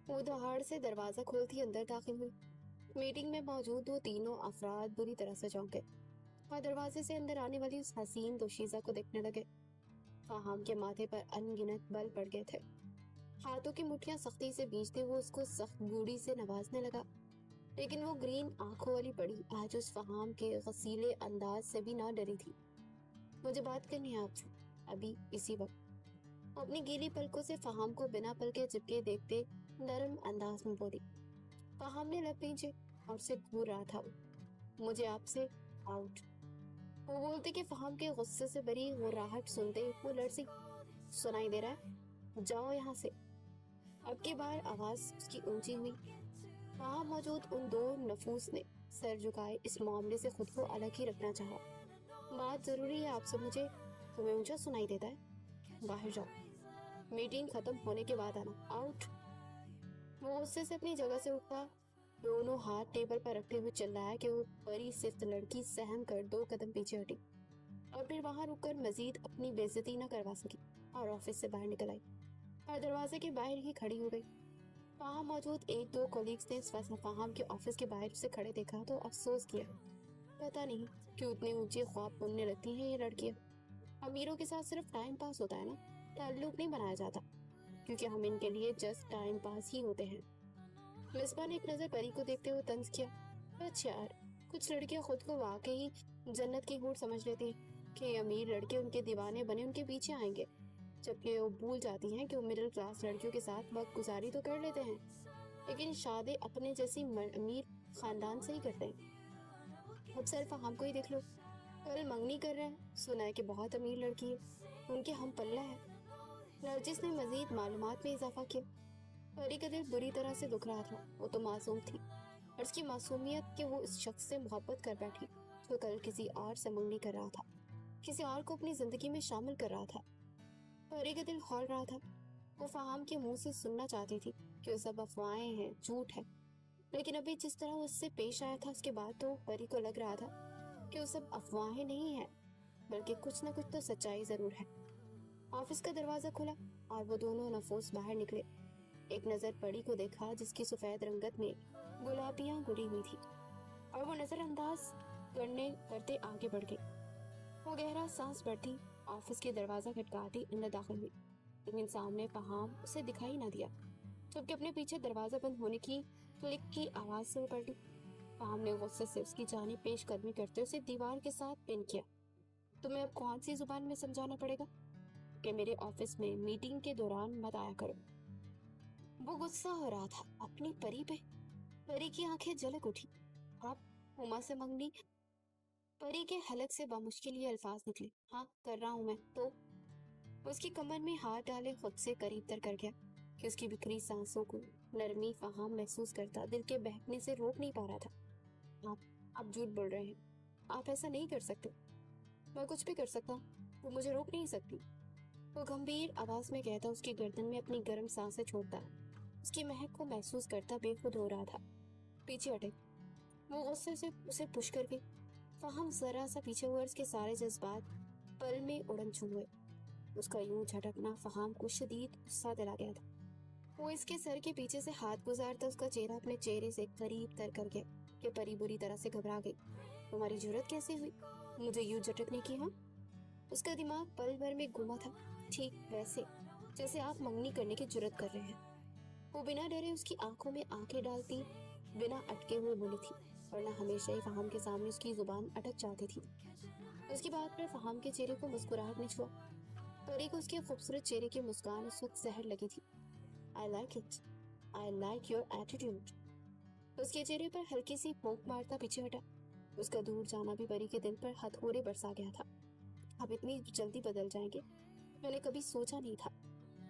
وہ دہاڑ سے دروازہ کھولتی اندر داخل ہوئی۔ میٹنگ میں موجود وہ تینوں افراد بری طرح سے چونک گئے اور دروازے سے اندر آنے والی اس حسین دوشیزہ کو دیکھنے لگے۔ فہام کے ماتھے پر ان گنت بل پڑ گئے تھے۔ ہاتھوں کی مٹھیاں سختی سے بیچتے وہ اس کو سخت گوڑی سے نوازنے لگا، لیکن وہ گرین آنکھوں والی پڑی آج اس فہام کے غسیلے انداز سے بھی نہ ڈری تھی۔ مجھے بات کرنی ہے آپ سے، ابھی اسی وقت۔ وہ اپنی گیلی پلکوں سے فہام کو بنا پلکے چپکے دیکھتے نرم انداز میں بولی۔ فہام نے لب بھینچے اور اسے گھور رہا تھا۔ مجھے آپ سے آؤٹ۔ وہ بولتے کہ فہام کے غصے سے بری غراہٹ سنتے وہ لرزی۔ سنائی دے رہا ہے؟ جاؤ یہاں سے۔ اب کی بار آواز اس کی اونچی ہوئی۔ وہاں موجود ان دو نفوس نے سر جھکائے اس معاملے سے خود کو الگ ہی رکھنا چاہا۔ بات ضروری ہے آپ سے، مجھے تمہیں اونچا سنائی دیتا ہے؟ باہر جاؤ، میٹنگ ختم ہونے کے بعد آنا، آؤٹ۔ وہ غصے سے اپنی جگہ سے اٹھا، دونوں ہاتھ ٹیبل پر رکھتے ہوئے چلایا کہ وہ پری صفت لڑکی سہم کر 2 قدم پیچھے ہٹی اور پھر وہاں رک کر مزید اپنی بے عزتی نہ کروا سکی اور آفس سے باہر نکل آئی اور دروازے کے باہر ہی کھڑی ہو گئی۔ وہاں موجود 1-2 کولیگز نے اس وقت فہام کے آفس کے باہر اسے کھڑے دیکھا تو افسوس کیا۔ پتہ نہیں کیوں اتنے اونچے خواب بننے لگتی ہیں یہ لڑکیاں۔ امیروں کے ساتھ صرف ٹائم پاس ہوتا ہے نا، تعلق نہیں بنایا جاتا، کیونکہ ہم ان کے لیے جسٹ ٹائم پاس ہی ہوتے ہیں۔ مصباح نے ایک نظر پری کو دیکھتے ہوئے طنز کیا۔ اچھا یار، کچھ لڑکیاں خود کو واقعی جنت کی حور سمجھ لیتی ہیں کہ امیر لڑکے ان کے دیوانے بنے ان کے پیچھے آئیں گے، جبکہ وہ بھول جاتی ہیں کہ وہ مڈل کلاس لڑکیوں کے ساتھ وقت گزاری تو کر لیتے ہیں، لیکن شادی اپنے جیسی امیر خاندان سے ہی کرتے ہیں۔ اب سر فہام کو ہی دیکھ لو، کل منگنی کر رہے ہیں، سنا ہے کہ بہت امیر لڑکی ہے، ان کے ہم پلہ ہے۔ نرجس نے مزید معلومات میں اضافہ کیا۔ پری کا دل بری طرح سے دکھ رہا تھا، وہ تو معصوم تھی اور اس کی معصومیت کہ وہ اس شخص سے محبت کر بیٹھی جو کل کسی اور سے منگنی کر رہا تھا، کسی اور کو اپنی زندگی میں شامل کر رہا تھا۔ پری کا دل کھول رہا تھا۔ وہ فہام کے منہ سے سننا چاہتی تھی کہ وہ سب افواہیں ہیں، جھوٹ ہے، لیکن ابھی جس طرح وہ اس سے پیش آیا تھا اس کے بعد تو پری کو لگ رہا تھا کہ وہ سب افواہیں نہیں ہیں، بلکہ کچھ نہ کچھ تو سچائی ضرور ہے۔ آفس کا دروازہ کھلا اور وہ دونوں نفوس باہر نکلے۔ ایک نظر پری کو دیکھا جس کی سفید رنگت میں گلابیاں گڑی ہوئی تھی اور وہ نظر انداز کرتے آگے بڑھ گئی۔ وہ گہرا سانس بھرتی آفس کے دروازہ کھٹکھٹاتی اندر داخل ہوئی، لیکن سامنے فہام اسے دکھائی نہ دیا، جبکہ اپنے پیچھے دروازہ بند ہونے کی کلک کی آواز سے پلٹی۔ فہام نے غصے سے اس کی جانب پیش قدمی کرتے اسے دیوار کے ساتھ پن کیا۔ تمہیں اب کون سی زبان میں سمجھانا پڑے گا کہ میرے آفس میں میٹنگ کے دوران مت آیا کرو؟ وہ غصہ ہو رہا تھا اپنی پری پہ۔ پری کی آنکھیں جھلک اٹھی۔ آپ ہما سے منگنی؟ پری کے حلق سے بامشکل یہ الفاظ نکلے۔ ہاں کر رہا ہوں میں تو۔ اس کی کمر میں ہاتھ ڈالے خود سے قریب تر کر گیا کہ اس کی بکھری سانسوں کو نرمی فہام محسوس کرتا دل کے بہکنے سے روک نہیں پا رہا تھا۔ آپ جھوٹ بول رہے ہیں، آپ ایسا نہیں کر سکتے۔ میں کچھ بھی کر سکتا ہوں، وہ مجھے روک نہیں سکتی، وہ گمبھیر آواز میں کہتا اس کی گردن میں اپنی گرم سانسیں چھوڑتا، اس کی مہک کو محسوس کرتا بے خود ہو رہا تھا۔ پیچھے ہٹے۔ وہ غصے سے اسے پش کر گئی۔ فہم ذرا سا پیچھے ہوا اور اس کے سارے جذبات پل میں اڑن چھو ہوئے۔ اس کا یوں جھٹکنا فہام کو شدید غصہ دلا گیا تھا۔ وہ اس کے سر کے پیچھے سے ہاتھ گزارتا اس کا چہرہ اپنے چہرے سے قریب تر کر گیا کہ پری بری طرح سے گھبرا گئی۔ تمہاری جرأت کیسے ہوئی مجھے یوں جھٹکنے کی؟ ہاں؟ اس کا دماغ پل بھر میں گھوما تھا، ٹھیک ویسے جیسے آپ منگنی کرنے کی جرأت کر رہے ہیں۔ وہ بنا ڈرے اس کی آنکھوں میں آنکھیں ڈالتی بنا اٹکے ہوئے بولی تھی، ورنہ ہمیشہ ہی فہام کے سامنے اس کی زبان اٹک جاتی تھی۔ اس کی بات پر فہام کے چہرے کو مسکراہٹ نے چھوا۔ پری کو اس کے خوبصورت چہرے کی مسکان اس وقت زہر لگی تھی۔ I like it. I like your attitude. اس کے چہرے پر ہلکی سی پھونک مارتا پیچھے ہٹا۔ اس کا دور جانا بھی پری کے دل پر ہتھوڑے برسا گیا تھا۔ اب اتنی جلدی بدل جائیں گے میں نے کبھی سوچا نہیں تھا۔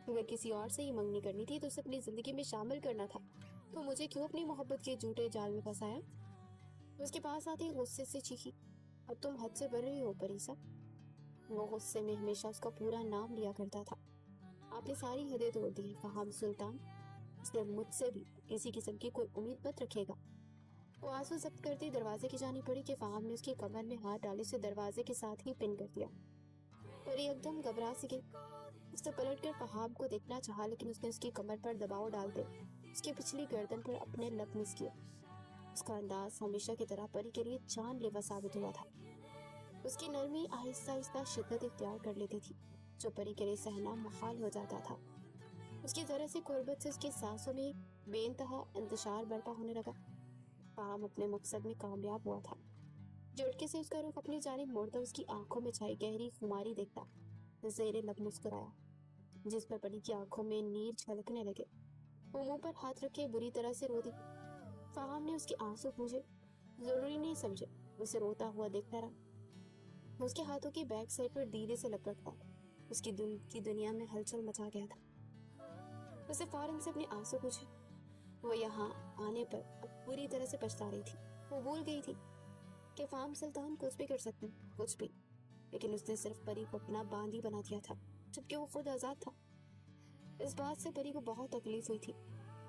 اگر کسی اور سے ہی منگنی کرنی تھی تو اسے اپنی زندگی میں شامل کرنا تھا، تو مجھے کیوں اپنی محبت کے جھوٹے جال میں پھنسایا؟ اس کے پاس آتی غصے سے چیخی، اب تم حد سے بڑھ رہی ہو پریسا۔ وہ غصے میں ہمیشہ اس کا پورا نام لیا کرتا تھا۔ آپ نے ساری حدیں توڑ دی ہیں فہام سلطان، اس نے مجھ سے بھی کسی قسم کی کوئی امید مت رکھے گا۔ وہ آنسو ضبط کرتی دروازے کی جانب پڑی کہ فہام نے اس کی کمر میں ہاتھ ڈالے اسے دروازے کے ساتھ ہی پن کر دیا۔ پری ایک دم گھبرا سی گئی۔ اس نے پلٹ کر فہام کو دیکھنا چاہا لیکن اس نے اس کی کمر پر دباؤ ڈالتے اس کی پچھلی گردن پر اپنے لب مس کیے۔ اس کا انداز ہمیشہ کی طرح پری کے لیے جان لیوا ثابت ہوا تھا۔ اس کی نرمی آہستہ آہستہ شدت اختیار کر لیتی تھی جو پری کے لیے سہنا محال ہو جاتا تھا۔ اس کی ذرا سی قربت سے اس کی سانسوں میں بے انتہا انتشار برپا ہونے لگا۔ فہام اپنے مقصد میں کامیاب ہوا تھا۔ جھٹکے سے اس کا رخ اپنی جانب موڑتا اس کی آنکھوں میں چھائی گہری خماری دیکھتا زیر لب مسکرایا جس پر پری کی آنکھوں میں نیر چھلکنے لگے۔ وہ منہ پر ہاتھ رکھے بری طرح سے رو دی۔ فہام نے اس کے آنسو پوچھے، ضروری نہیں سمجھے، اسے روتا ہوا دیکھتا رہا۔ اس کے ہاتھوں کی بیک سائڈ پر دھیرے سے لپک تھا۔ اس کی دل کی دنیا میں ہلچل مچا گیا تھا۔ اسے فوراً سے اپنے آنسو پوچھے۔ وہ یہاں آنے پر اب بری طرح سے پچھتا رہی تھی۔ وہ بھول گئی تھی کہ فہام سلطان کچھ بھی کر سکتے ہیں، کچھ بھی، لیکن اس نے صرف پری کو اپنا باندی بنا دیا تھا جبکہ وہ خود آزاد تھا۔ اس بات سے پری کو بہت تکلیف ہوئی تھی۔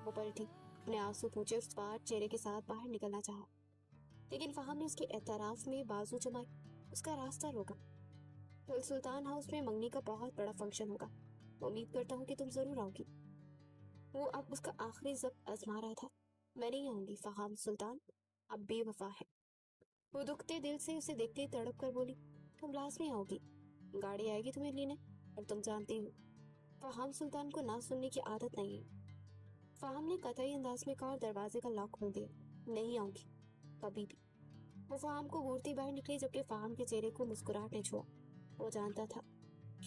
وہ پلٹی، اپنے آنسو پوچھے اس بار چہرے کے ساتھ باہر نکلنا چاہا لیکن فہام نے اس کے اعتراف میں بازو جمائے، اس کا راستہ روکا۔ کل سلطان ہاؤس میں منگنی کا بہت بڑا فنکشن ہوگا، امید کرتا ہوں کہ تم ضرور آؤ گی۔ وہ اب اس کا آخری ضبط آزما رہا تھا۔ میں نہیں آؤں گی فہام سلطان، اب بے وفا ہے۔ وہ دکھتے دل سے اسے دیکھتے ہی تڑپ کر بولی، تم لازمی آؤ گی، گاڑی آئے گی تمہیں لینے، اور تم جانتی ہو فہام سلطان کو نہ سننے کی عادت نہیں ہے۔ فہام نے قطعی انداز میں کہا اور دروازے کا لاک کھول دیا۔ نہیں آؤں گی کبھی بھی۔ وہ فہام کو گھورتی باہر نکلی جبکہ فہام کے چہرے کو مسکراہٹ نے چھوا۔ وہ جانتا تھا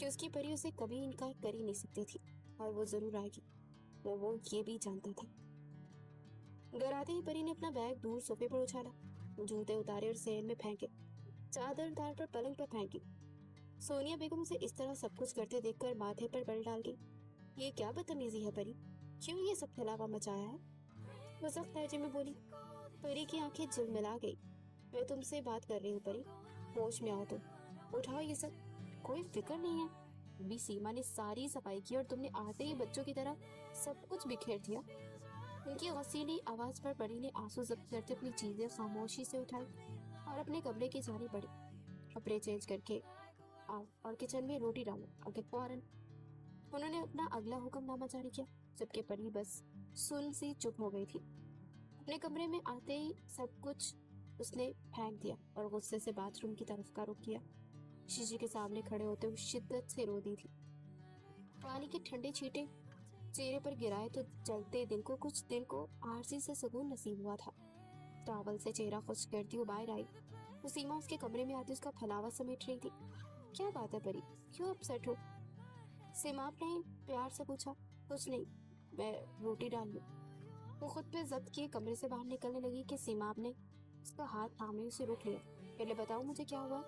کہ اس کی پری اسے کبھی انکار کر ہی نہیں سکتی تھی اور وہ ضرور آئے گی۔ وہ یہ بھی جانتا تھا۔ گھر آتے ہی پری نے اپنا بیگ دور صوفے پر اچھالا، جوتے اتارے اور سین میں پھینکے، چادر اتار پر پلنگ پر پھینکی۔ سونیا بیگم اسے اس طرح سب کچھ کرتے دیکھ کر ماتھے پر بل ڈال گئی۔ یہ کیا بدتمیزی ہے پری، کیوں یہ سب پھیلاوا مچایا ہے؟ وہ سخت لہجے میں بولی۔ پری کی آنکھیں جلملا گئی۔ میں تم سے بات کر رہی ہوں پری، ہوش میں آؤ تم، اٹھاؤ یہ سب، کوئی فکر نہیں ہے۔ ابھی سیما نے ساری صفائی کی اور تم نے آتے ہی بچوں کی طرح سب کچھ بکھیر دیا۔ ان کی غصیلی آواز پر پری نے آنسو ضبط کرتے اپنی چیزیں خاموشی سے اٹھائی اور اپنے کمرے کی جانب بڑھی۔ کپڑے چینج کر کے آؤ اور کچن میں روٹی ڈالو آگے فوراً۔ انہوں نے اپنا اگلا حکم نامہ جاری کیا جبکہ پری بس سن سی چپ ہو گئی تھی۔ اپنے کمرے میں آتے ہی سب کچھ اس نے پھینک دیا اور غصے سے باتھ روم کی طرف کا رخ کیا۔ شیشے کے سامنے کھڑے ہوتے ہوئے شدت سے رو دی تھی۔ پانی کے ٹھنڈے چھینٹے چہرے پر گرائے تو جلتے دل کو کچھ دیر کو عارضی سے سکون نصیب ہوا تھا۔ ٹاول سے چہرہ خشک کرتی وہ باہر آئی تو سیما اس کے کمرے میں آتی اس کا پھلاوا سمیٹ رہی تھی۔ کیا بات ہے پری، کیوں اپسیٹ ہو؟ سیماب نے پیار سے پوچھا۔ کچھ نہیں، میں روٹی ڈال لوں۔ وہ خود پہ ضبط کیے کمرے سے باہر نکلنے لگی کہ سیماب نے اس کا ہاتھ تھامے اسے روک لیا۔ پہلے بتاؤ مجھے کیا ہوا،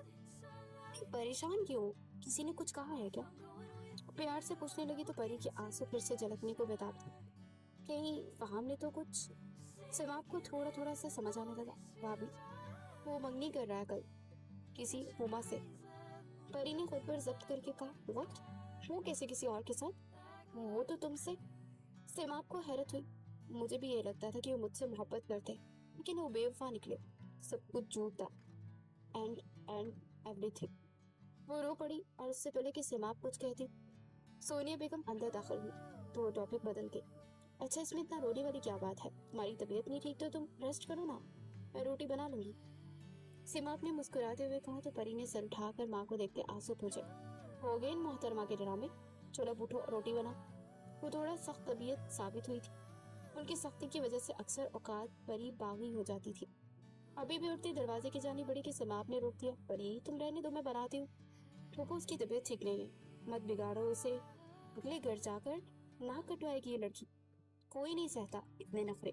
پریشان کیوں، کسی نے کچھ کہا ہے کیا؟ پیار سے پوچھنے لگی تو پری کے آنسو پھر سے جھلکنے کو بتا تھے۔ کہیں فہام نے تو کچھ؟ سیماب کو تھوڑا تھوڑا سا سمجھ آنے لگا۔ بھابھی، وہ منگنی کر رہا ہے کل کسی ہوما سے۔ پری نے خود پر ضبط کر کے کہا، واٹ؟ وہ کیسے کسی اور کے ساتھ؟ وہ تو تم سے۔ سیماب کو حیرت ہوئی۔ مجھے بھی یہ لگتا تھا کہ وہ مجھ سے محبت کرتے لیکن وہ بے وفا نکلے، سب کچھ جھوٹ تھا، اینڈ ایوری تھنگ۔ وہ رو پڑی اور اس سے پہلے کہ سیماب کچھ کہتی سونیا بیگم اندر داخل ہوئی تو وہ ٹاپک بدل گئی۔ اچھا اس میں اتنا رونے والی کیا بات ہے، تمہاری طبیعت نہیں ٹھیک تو تم ریسٹ کرو نا، میں روٹی بنا لوں گی۔ سیماب نے مسکراتے ہوئے کہا تو پری نے سر اٹھا کر ماں کو دیکھتے آنسو پوچھے۔ ہو گئے ان محترمہ کے ڈرامے، چلو اب اٹھو روٹی بنا۔ وہ تھوڑا سخت طبیعت ثابت ہوئی تھی، ان کی سختی کی وجہ سے اکثر اوقات پری باغی ہو جاتی تھی۔ ابھی بھی اٹھتی دروازے کی جانب بڑھی کہ سیماب نے روک دیا۔ پری تم رہنے دو، میں بناتی ہوں۔ ٹھوکو اس کی طبیعت ٹھیک نہیں ہے، مت بگاڑو اسے، اگلے گھر جا کر ناک کٹوائے گی یہ لڑکی، کوئی نہیں سہتا اتنے نخرے۔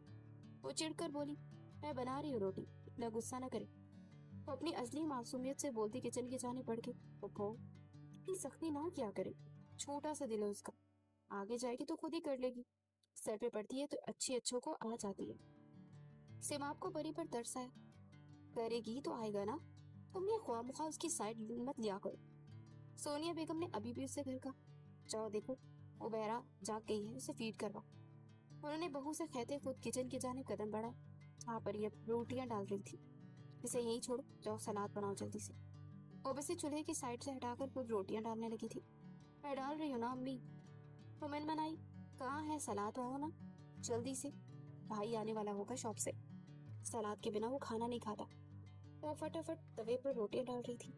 وہ چڑھ کر بولی، میں بنا رہی ہوں روٹی، اتنا غصہ نہ کرے۔ وہ اپنی اصلی معصومیت سے بولتی کچن کی جانب بڑھ گئی۔ پھپھو اتنی سختی نہ کیا کرے، چھوٹا سا دل ہے اس کا، آگے جائے گی تو خود ہی کر لے گی، سر پہ پڑتی ہے تو اچھی اچھوں کو آ جاتی ہے۔ سیماب کو پری پر ترس آیا۔ کرے گی تو آئے گا نا، تم نے خواہ مخواہ اس کی سائڈ مت لیا کرو۔ سونیا بیگم نے ابھی بھی اسے گھر کا جاؤ دیکھو وہ بہرا جاگ گئی ہے، اسے فیڈ کروا۔ انہوں نے بہو سے کہتے خود کچن کی جانب قدم بڑھا جہاں پر یہ روٹیاں ڈال رہی تھی۔ اسے یہیں چھوڑو، جاؤ سلاد بناؤ جلدی سے۔ وہ اسے چولہے کی سائڈ سے ہٹا کر خود روٹیاں ڈالنے لگی تھی۔ मैं डाल रही हूँ ना अम्मी। मोमेन मनाई, कहाँ है सलाद, हो ना जल्दी से, भाई आने वाला होगा शॉप से। सलाद के बिना वो खाना नहीं खाता। वो फटाफट तवे पर रोटियां डाल रही थी।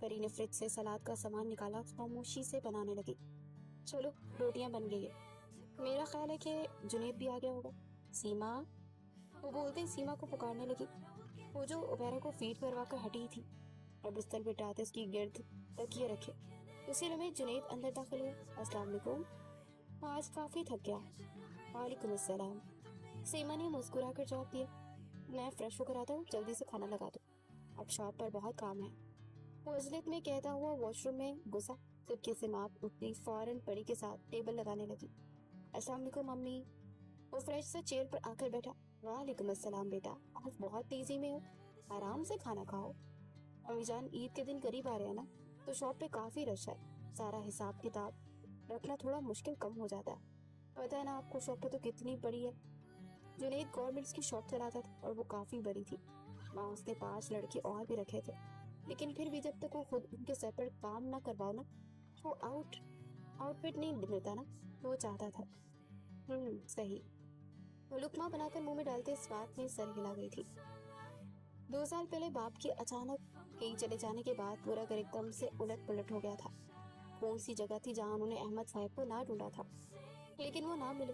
परी ने फ्रिज से सलाद का सामान निकाला, खामोशी से बनाने लगी। चलो रोटियां बन गई है, मेरा ख्याल है कि जुनेद भी आ गया होगा। सीमा, वो बोलते ही सीमा को पुकारने लगी, वो जो उबेरा को फीड करवा कर हटी थी और बिस्तर पर डालते उसकी गिर्द तकिए रखे। उसी लम्हे जुनेद अंदर दाखिल हुआ। अस्सलाम वालेकुम, आज काफी थक गया। वालेकुम अस्सलाम, सीमा ने मुस्कुरा कर जवाब दिया। मैं फ्रेश होकर आता हूँ, जल्दी से खाना लगा दो, अब शॉप पर बहुत काम है। वो अजलत में कहता हुआ वॉशरूम में घुसा। चुपके से माँ उठती, फौरन परी के साथ टेबल लगाने लगी। अस्सलाम वालेकुम मम्मी। वो फ्रेश से चेयर पर आकर बैठा। वालेकुम अस्सलाम बेटा, आज बहुत तेजी में हो, आराम से खाना खाओ। अम्मीजान, ईद के दिन करीब आ रहे हैं ना, तो शॉप पे काफी रश है, सारा हिसाब किताब रखना थोड़ा मुश्किल कम हो जाता है। पता है ना आपको शॉप पे तो कितनी बड़ी है। जुनेद गवर्नमेंट्स की शॉप चलाता था और वो काफी बड़ी थी। माँ उसने 5 लड़के और भी रखे थे, लेकिन फिर भी जब तक वो खुद उनके सर पर काम ना करवाओ ना, वो आउटफिट नहीं मिलता ना, तो वो चाहता था। सही। वो लुकमा बनाकर मुंह में डालते इस बात में सर हिला गई थी। 2 साल पहले बाप के अचानक कहीं चले जाने के बाद पूरा घर एकदम से उलट पुलट हो गया था। कौन सी जगह थी जहाँ उन्होंने अहमद साहब को ना ढूंढा था, लेकिन वो ना मिले।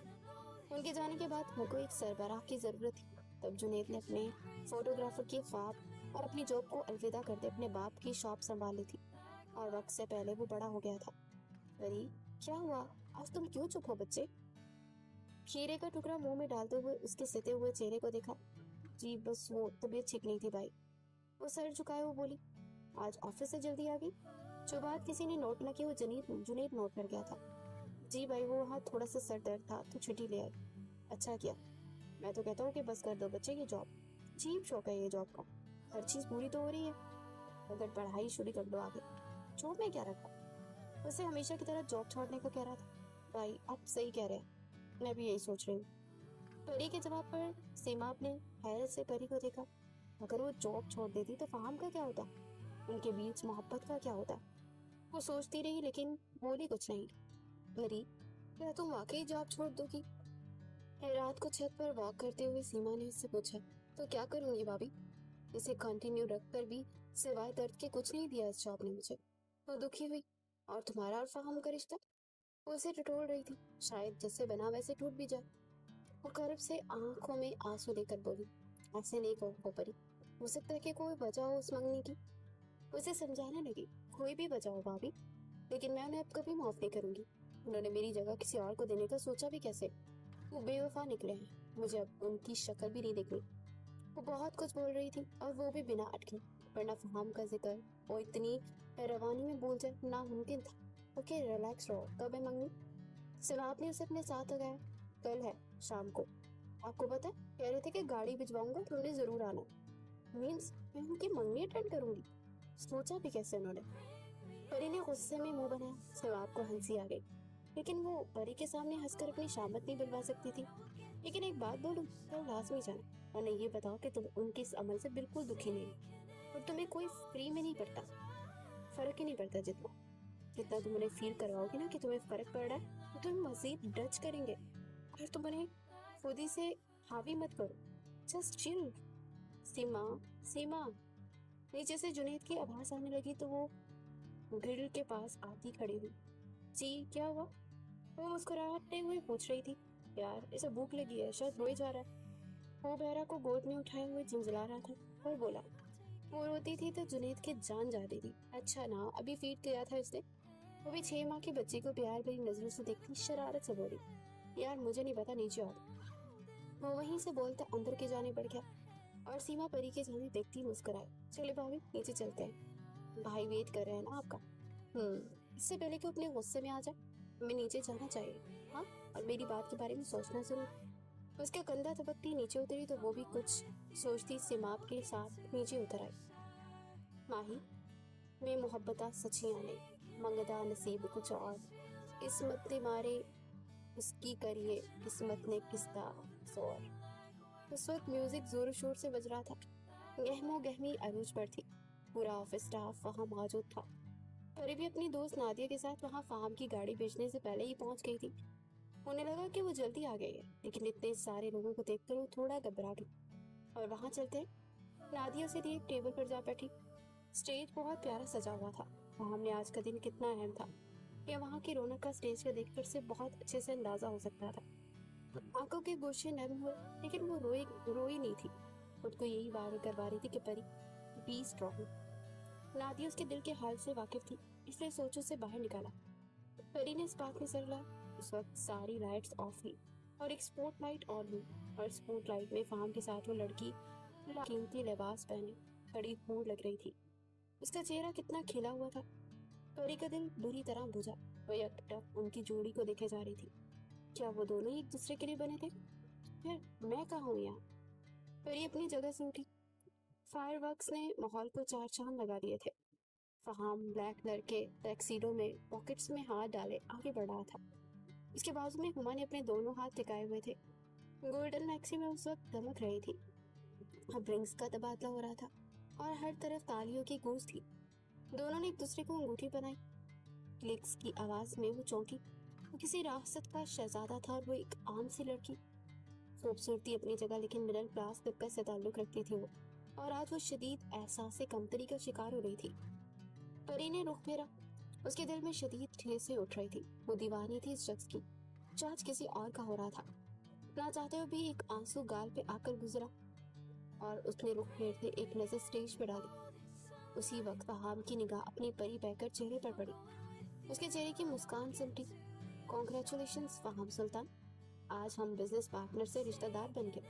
उनके जाने के बाद उनको एक सरबराह की जरूरत थी। तब जुनेद ने अपने फोटोग्राफर के ख्वाब और अपनी जॉब को अलविदा करते अपने बाप की शॉप संभाल ली थी, और वक्त से पहले वो बड़ा हो गया था। अरे क्या हुआ, आज तुम क्यों चुप हो बच्चे? खीरे का टुकड़ा मुंह में डालते हुए उसके सिते हुए चेहरे को देखा। जी बस वो तबीयत ठीक नहीं थी भाई। वो सर झुकाए वो बोली। आज ऑफिस से जल्दी आ गई? जो बात किसी ने नोट न की वो जुनेद नोट कर गया था। जी भाई, वो वहाँ थोड़ा सा सर दर्द था तो छुट्टी ले आई। अच्छा किया। मैं तो कहता हूँ कि बस कर दो बच्चे ये जॉब, अजीब शौक है ये जॉब का, हर चीज पूरी तो हो रही है, अगर पढ़ाई शुरू कर दो आगे, जॉब में क्या रखा। उसे हमेशा की तरह जॉब छोड़ने को कह रहा था। भाई आप सही कह रहे हैं, मैं भी यही सोच रही हूँ। परी के जवाब पर सीमा ने हैरत से परी को देखा। अगर वो जॉब छोड़ देती तो फहाम का क्या होता, उनके बीच मोहब्बत का क्या होता। वो सोचती रही लेकिन बोली कुछ नहीं। परी, क्या तुम वाकई जॉब छोड़ दोगी? रात को छत पर वॉक करते हुए सीमा ने उससे पूछा। तो क्या करूंगी भाभी, इसे कंटिन्यू रख कर भी सिवाय दर्द के कुछ नहीं दिया इस जॉब ने मुझे। वो दुखी हुई। और तुम्हारा और फहम का रिश्ता? वो उसे टटोल रही थी, शायद जैसे बना वैसे टूट भी जाए। वो कर्ब से आंखों में आंसू लेकर बोली, ऐसे नहीं कहो परी, हो सकता है कि कोई वजह हो उस मंगनी की। उसे समझाने लगी, कोई भी वजह हो भाभी, लेकिन मैं उन्हें अब कभी माफ नहीं करूंगी। उन्होंने मेरी जगह किसी और को देने का सोचा भी कैसे? वो बेवफा निकले हैं, मुझे अब उनकी शक्ल भी नहीं देखनी। वो बहुत कुछ बोल रही थी और वो भी बिना अटके, वरना फहाम का जिक्र वो इतनी रवानी में बोल जाए नामुमकिन था। ओके रिलैक्स रहो, कब है मंगनी? सिवाब ने उसे अपने साथ लगाया। कल है शाम को। आपको पता है, कह रहे थे कि गाड़ी भिजवाऊंगा, तुमने जरूर आना। मीन्स मैं उनकी मंगनी अटेंड करूंगी? सोचा भी कैसे उन्होंने? परी ने गुस्से में मुंह बनाया। सिवाब को हंसी आ गई, लेकिन वो परी के सामने हंसकर अपनी शामत नहीं बुलवा सकती थी। लेकिन एक बात बोलूं, तो लाजमी जाना, और नहीं ये बताओ कि तुम उनके इस अमल से बिल्कुल दुखी नहीं, और तुम्हें कोई फ्री में नहीं पड़ता, फर्क ही नहीं पड़ता। जितना जितना तुम उन्हें फील करवाओगे ना कि तुम्हें फर्क पड़ रहा है, तो तुम्हें मजीद डच करेंगे। और तुम उन्हें खुद ही से हावी मत करो, जस्ट चिल। सीमा, सीमा। नीचे से जुनेद की आवाज आने लगी तो वो ग्रिल के पास आती खड़ी हुई। जी क्या हुआ? वो मुस्कुराते हुए पूछ रही थी। यार इसे भूख लगी है, शायद रोई जा रहा है। वो बहरा को गोद में उठाए हुए झिंझला रहा था और बोला। वो रोती थी तो जुनेद की जान जा रही थी। अच्छा ना, अभी फीड किया था इसने। वो भी 6 माह की बच्ची को प्यार भरी नजरों से देखती शरारत से बोली, यार मुझे नहीं पता, नीचे आओ। वो वहीं से बोलता अंदर के जाने बढ़ गया और सीमा परी के जाने देखती मुस्कुराए। चले भाभी नीचे चलते हैं, भाई वेट कर रहे हैं ना आपका। इससे पहले कि अपने गुस्से में आ जाए, हमें नीचे जाना चाहिए। हाँ, और मेरी बात के बारे में सोचना जरूर। उसका कंधा थपकती नीचे उतरी तो वो भी कुछ सोचती सिमाप के साथ नीचे उतर आई। माही, मैं मोहब्बता सचियां नहीं, मंगदा नसीब कुछ और, किस्मत ने मारे उसकी करिए, किस्मत ने किस्ता जोर। उस वक्त म्यूजिक जोर शोर से बज रहा था। गहमो गहमी अरूज पर थी। पूरा ऑफिस स्टाफ वहां मौजूद था। परी भी अपनी दोस्त नादिया के साथ वहाँ फार्म की गाड़ी बेचने से पहले ही पहुंच गई थी। उन्हें लगा कि वो जल्दी आ गई है, लेकिन इतने सारे लोगों को देखकर वो थोड़ा घबरा गई। और वहाँ चलते नादिया से एक टेबल पर जा बैठी। स्टेज बहुत प्यारा सजा हुआ था। फार्म ने आज का दिन कितना अहम था, यह वहाँ की रौनक का स्टेज का देखकर से बहुत अच्छे से अंदाजा हो सकता था। आंखों के गोशे नरम हुए, लेकिन वो रोई नहीं थी। खुद को यही वार करवा रही थी कि परी बी स्ट्रॉन्ग। नादिया उसके दिल के हाल से वाकिफ थी, इसलिए सोचों से बाहर निकाला। परी ने इस बात में सर हिलाया। उस वक्त सारी लाइट्स ऑफ हुई और एक स्पॉट लाइट ऑन हुई, और स्पॉट लाइट में फार्म के साथ वो लड़की कीमती लिबास पहने खड़ी खूब लग रही थी। उसका चेहरा कितना खिला हुआ था। परी का दिल बुरी तरह बुझा। वो एकटक उनकी जोड़ी को देखे जा रही थी। क्या वो दोनों ही एक दूसरे के लिए बने थे? फिर मैं कहाँ हूँ यहाँ? परी अपनी जगह से उठी। फायरवर्क्स ने माहौल को चार चांद लगा दिए थे। फहाम ब्लैक कलर के टैक्सीडो में पॉकेट्स में हाथ डाले आगे बढ़ रहा था। उसके बाजू में हुमा ने अपने दोनों हाथ टिकाए हुए थे। गोल्डन मैक्सी में उस वक्त दमक रही थी। अब रिंग्स का तबादला हो रहा था और हर तरफ तालियों की गूंज थी। दोनों ने एक दूसरे को अंगूठी बनाई। क्लिक्स की आवाज में वो चौंकी। वो किसी राहसत का शहजादा था और वो एक आम सी लड़की। खूबसूरती अपनी जगह, लेकिन मिडिल क्लास तबके से ताल्लुक रखती थी वो, और आज वो शदीद एहसास से कमतरी का शिकार हो रही थी। परी ने रुख फेरा। उसके दिल में शदीद ठेसें उठ रही थी। वो दीवानी थी इस शख्स की, जो आज किसी और का हो रहा था। ना चाहते हुए भी एक आंसू गाल पे आकर गुजरा और उसने रुख फेरते एक नजर स्टेज पर डाली। उसी वक्त फहाम की निगाह अपनी परी बहकर चेहरे पर पड़ी। उसके चेहरे की मुस्कान सिमटी। कॉन्ग्रेचुलेशंस फहाम सुल्तान, आज हम बिजनेस पार्टनर से रिश्तेदार बन गए।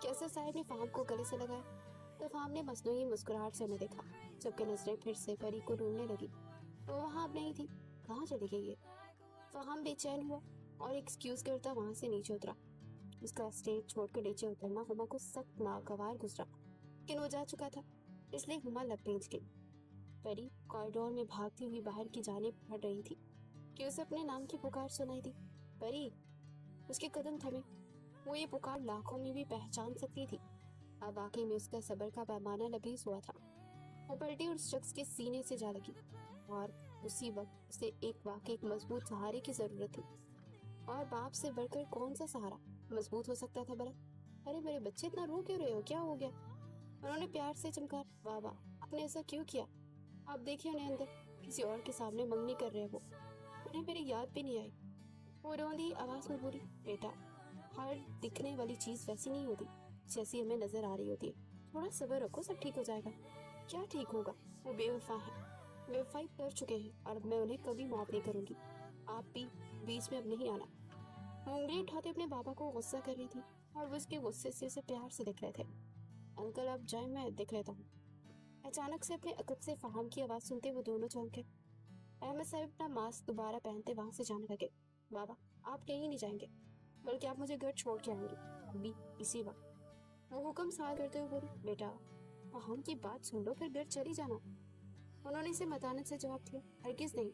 कैसर साहब ने फहाम को गले से लगाया तो फहाम ने मसनूई मुस्कुराहट से उन्हें देखा, जबकि नजरें फिर से परी को ढूंढने लगी। वो वहाँ अब नहीं थी। कहाँ चली गई है? फहाम बेचैन हुआ और एक्सक्यूज करता वहां से नीचे उतरा। उसका स्टेज छोड़कर नीचे उतरना हुमा को सख्त नागवार गुजरा, लेकिन वो जा चुका था, इसलिए हुमा लब पेंच गई। परी कॉरिडोर में भागती हुई बाहर की जानिब बढ़ रही थी कि उसे अपने नाम की पुकार सुनाई दी। परी! उसके कदम थमे। वो ये पुकार लाखों में भी पहचान सकती थी। अब वाकई में उसका सब्र का पैमाना लबीस हुआ था। वो पलटी और उस शख्स के सीने से जा लगी, और उसी वक्त उसे एक मजबूत सहारे की जरूरत थी। और बाप से बढ़कर कौन सा सहारा मजबूत हो सकता था भला? अरे मेरे बच्चे, इतना रो क्यों रहे हो? क्या हो गया? उन्होंने प्यार से चमकार। वाह वाह, आपने ऐसा क्यों किया? आप देखिए उन्हें अंदर, किसी और के सामने मंगनी कर रहे वो। उन्हें मेरी याद भी नहीं आई। वो रोंदी आवाज में बोली, बेटा, हर दिखने वाली चीज वैसी नहीं होती जैसी हमें नजर आ रही होती है। थोड़ा सब्र रखो, सब ठीक हो जाएगा। क्या ठीक होगा? वो बेवफा है, बेवफाई कर चुके हैं, और अब मैं उन्हें कभी माफ नहीं करूंगी। आप भी बीच में अब नहीं आना। वो उंगली उठाते अपने बाबा को गुस्सा कर रही थी, और वो उसके गुस्से से उसे प्यार से देख रहे थे। अंकल आप जाए, मैं देख लेता हूँ। अचानक से अपने अकब से फहाम की आवाज सुनते वो दोनों चौंके। अहमद साहब अपना मास्क दोबारा पहनते वहां से जाने लगे। बाबा, आप कहीं नहीं जाएंगे, बल्कि आप मुझे घर छोड़ के आएंगे अभी, इसी वक्त। वो हुक्म साथ करते हुए बोली, बेटा फहाम की बात सुन लो, फिर घर चली जाना। उन्होंने इसे मतानत से जवाब दिया, हरगिज नहीं,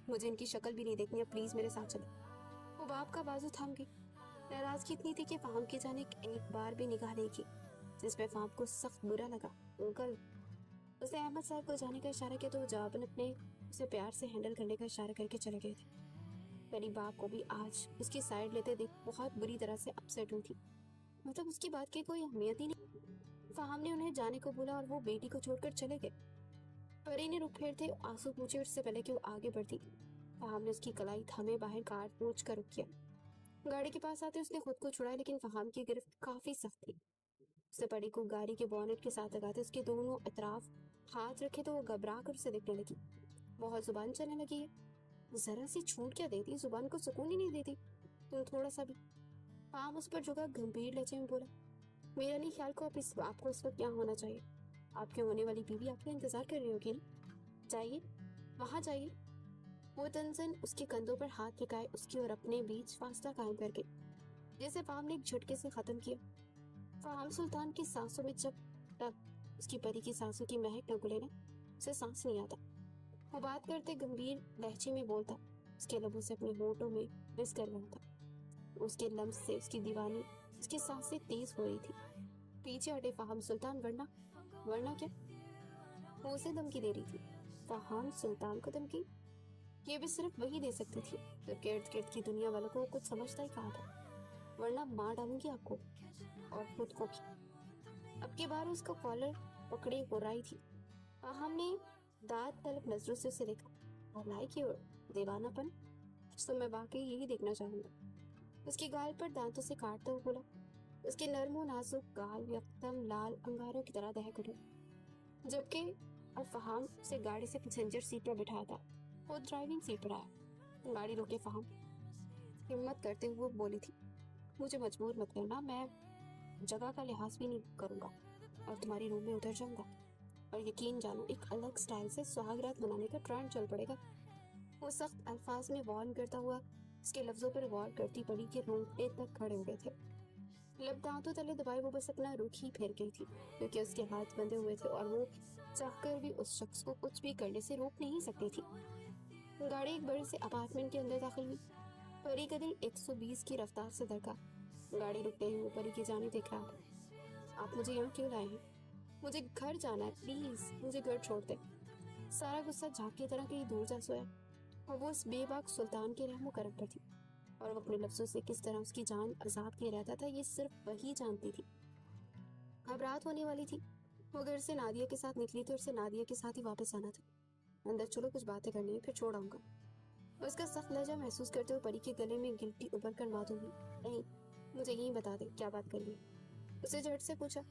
मुझे इनकी शक्ल भी नहीं देखनी है, प्लीज मेरे साथ चलो। वो बाप का बाजू थाम गई। नाराजगी इतनी थी कि फहाम की जाने एक बार भी निगाह नहीं की, जिसमें फहाम को सख्त बुरा लगा। अंकल! उसने अहमद साहब को जाने का इशारा किया तो वो जवाबन अपने उसे प्यार से हैंडल करने का इशारा करके चले गए थे। मेरी बाप को भी आज उसकी साइड लेते देख बहुत बुरी तरह से अपसेट हुई थी। मतलब उसकी बात की कोई अहमियत ही नहीं। फहाम ने उन्हें जाने को बोला और वो बेटी को छोड़कर चले गए। परी ने रुख फेरते आंसू पूछे उससे पहले कि वो आगे बढ़ती। फहाम ने उसकी कलाई थामे बाहर कार पूछ कर रुक किया। गाड़ी के पास आते उसने खुद को छुड़ाया, लेकिन फहाम की गिरफ्त काफी सख्त थी। उसने परी को गाड़ी के बोनेट के साथ लगाते उसके दोनों अतराफ हाथ रखे तो वो घबरा कर उसे देखने लगी। बहुत जुबान चलने लगी है। जरा सी छूट क्या देती, जुबान को सुकून ही नहीं देती तुम थोड़ा सा भी। फहाम उस पर झुका गंभीर लहजे में बोला, मेरा नहीं ख्याल को आपको इस वक्त क्या होना चाहिए। आपके होने वाली बीवी आपका इंतजार कर रही होगी ना। जाइए, वहां जाइए। वो तंजन उसके कंधों पर हाथ टिकाए उसकी और अपने बीच फासला कायम करके, जैसे फहाम ने एक झटके से खत्म किया। फहाम सुल्तान की सांसों में जब तक उसकी परी की सांसों की महक न घुले ना, उसे सांस नहीं आता। वो बात करते गंभीर लहजे में बोलता, उसके लबों से अपने होठों में मिस कर रहा था। उसके लम्स से उसकी दीवानी, उसकी सांसें तेज हो रही थी। पीछे हटे फहाम सुल्तान, वरना वरना क्या? वो उसे धमकी दे रही थी। फहाम सुल्तान को धमकी? ये भी सिर्फ वही दे सकती थी जबकि इर्द गिर्द की दुनिया वालों को कुछ समझता ही कहा था, वरना मार डालूंगी आपको और खुद को भी। अब की बार उसका कॉलर पकड़े हो रही थी। हमने दांत तलब नजरों से उसे देखा और लाइक योर दीवानापन, तो मैं वाकई यही देखना चाहूंगा। उसकी गाल पर दांतों से काटता हुआ बोला। उसके नर्म और नाजुक गाल यकदम लाल अंगारों की तरह दहक उठे, जबकि अब फहाम उसे गाड़ी से पैसेंजर सीट पर बिठाया था, वो ड्राइविंग सीट पर आया। गाड़ी रोके फहाम हिम्मत करते हुए बोली थी, मुझे मजबूर मत करना, मैं जगह का लिहाज भी नहीं करूंगा और तुम्हारी रूम में उतर जाऊंगा और यकीन जानो एक अलग स्टाइल से सुहागरात मनाने का ट्रेंड चल पड़ेगा। वो सख्त अल्फाज में वार्न करता हुआ उसके लफ्जों पर गौर करती पड़ी कि रोंगटे तक खड़े हो गए थे। लब दांतों तले दबाए वो बस अपना रुख ही फेर गई थी क्योंकि उसके हाथ बंधे हुए थे और वो चाहकर भी उस शख्स को कुछ भी करने से रोक नहीं सकती थी। गाड़ी एक बड़े से अपार्टमेंट के अंदर दाखिल हुई। परी का दिल 120 की रफ्तार से धड़का। गाड़ी रुकते ही वो परी की जाने देख रहा था। आप मुझे यहाँ क्यों लाए हैं? मुझे घर जाना है, प्लीज मुझे घर छोड़ दे। सारा गुस्सा झाग की तरह कहीं दूर जा सोया और वो उस बेबाक सुल्तान के रहमो करम पर थी और वो अपने लफ्जों से किस तरह उसकी जान आजाद किए रहता था ये सिर्फ वही जानती थी। अब रात होने वाली थी। वो घर से नादिया के साथ निकली थी और उसे नादिया के साथ ही वापस आना था। अंदर चलो, कुछ बातें करनी है, फिर छोड़ आऊंगा। उसका सख्त लहजा महसूस करते हुए परी के गले में गिल्टी उभर कर मातूम हुई। नहीं, मुझे यही बता दे क्या बात करनी है। उसे झट से पूछा।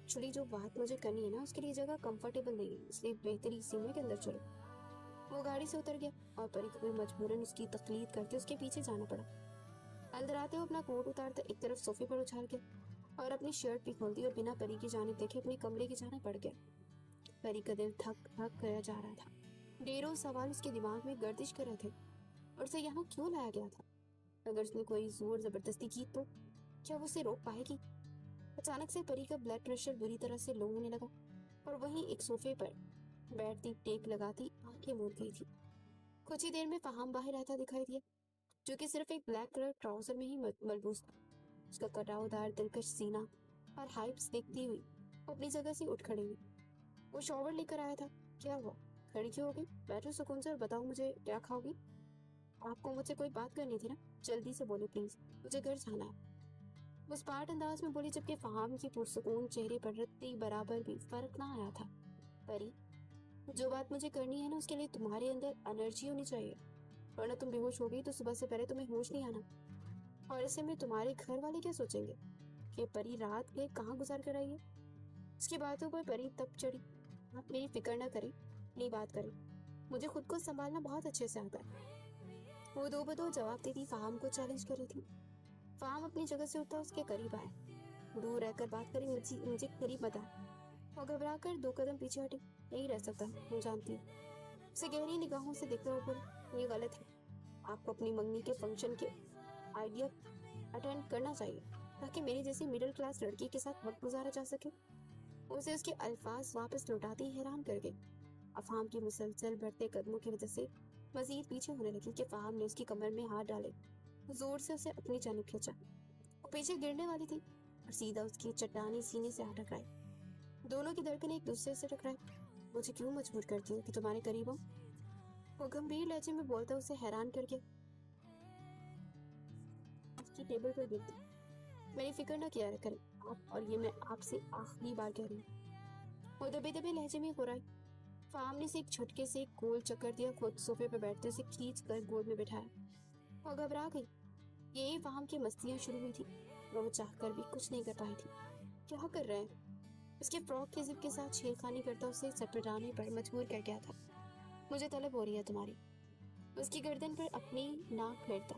छुड़ी, जो बात मुझे करनी है ना उसके लिए जगह कंफर्टेबल नहीं है, इसलिए बेहतरी सीने के अंदर चलो। वो गाड़ी से उतर गया और परी को भी मजबूरन उसकी तकलीद करके उसके पीछे जाना पड़ा। अंदर आते हुए अपना कोट उतारते एक तरफ सोफे पर उछाल गया और अपनी शर्ट भी खोल दी और बिना परी की जानिब देखे अपने कमरे की जानिब बढ़ गया। परी का दिल थक थक कर जा रहा था। ढेरों सवाल उसके दिमाग में गर्दिश कर रहे थे और उसे यहाँ क्यों लाया गया था? अगर उसने कोई जोर जबरदस्ती की तो क्या वो उसे रोक पाएगी? अचानक से परी का ब्लड प्रेशर बुरी तरह से लो होने लगा और वहीं एक सोफे पर बैठती टेक लगाती आंखें मूंद गई थी। कुछ ही देर में फहाम बाहर आता दिखाई दिया, जो कि सिर्फ एक ब्लैक कलर ट्राउजर में ही मलबूस था। उसका कटावदार दिलकश सीना और हाइप्स देखती हुई वो अपनी जगह से उठ खड़ी हुई। वो शॉवर लेकर आया था। क्या हुआ, खड़ी क्यों हो गई? बैठो सुकून से और बताओ मुझे क्या खाओगी? आपको मुझसे कोई बात करनी थी ना, जल्दी से बोले प्लीज, मुझे घर जाना है। वो स्पार्ट अंदाज में बोली जबकि फहाम की पुरसुकून चेहरे पर रत्ती बराबर भी फर्क ना आया था। परी, जो बात मुझे करनी है ना उसके लिए तुम्हारे अंदर एनर्जी होनी चाहिए, वरना तुम बेहोश हो गई तो सुबह से पहले तुम्हें होश नहीं आना। और ऐसे में तुम्हारे घर वाले क्या सोचेंगे कि परी रात गए कहाँ गुजार कर आई है? उसकी बातों पर परी तब चढ़ी। आप मेरी फिक्र ना करें, अपनी बात करें, मुझे खुद को संभालना बहुत अच्छे से आता है। वो दो बदो जवाब देती फहाम को चैलेंज कर रही थी। फहाम अपनी जगह से उठा उसके करीब आया। दूर रहकर बात करें, मुझे मुझे करीब बता। वो घबरा कर 2 कदम पीछे हटी। नहीं रह सकता, मैं जानती हूँ। उसे गहरी निगाहों से देखते हुए बोला, ये गलत है। आपको अपनी मंगनी के फंक्शन के आइडिया अटेंड करना चाहिए ताकि मेरी जैसी मिडिल क्लास लड़की के साथ वक्त गुजारा जा सके। उसे उसके अल्फाज वापस लौटाते ही हैरान कर गई। अफहाम के मुसलसल बढ़ते कदमों की वजह से मजीद पीछे होने लगी कि फहाम ने उसकी कमर में हाथ डाले, जोर से उसे अपनी जानिब खींचा। वो पीछे गिरने वाली थी और सीधा उसकी चट्टानी सीने से आ टकराई। दोनों की धड़कनें एक दूसरे से टकराई। मुझे क्यों मजबूर करती हो कि तुम्हारे करीब हो? वो गंभीर लहजे में बोलता उसे हैरान करके उसकी टेबल पर गिरती। मेरी फिक्र न किया करें आप, और ये मैं आपसे आखिरी बार कह रही हूँ। वो दबे दबे लहजे में हो रहा है। फहाम ने से एक झटके से एक गोल चक्कर दिया, खुद सोफे पर बैठते उसे खींच कर गोद में बिठाया। वो घबरा गई। यही फहाम की मस्तियां शुरू हुई थी। वो चाहकर भी कुछ नहीं कर पाई थी। क्या कर रहे हैं? उसके फ्रॉक के जिप के साथ छेड़खानी करता उसे चटपटाने पर मजबूर कर गया था। मुझे तलब हो रही है तुम्हारी। उसकी गर्दन पर अपनी नाक फेरता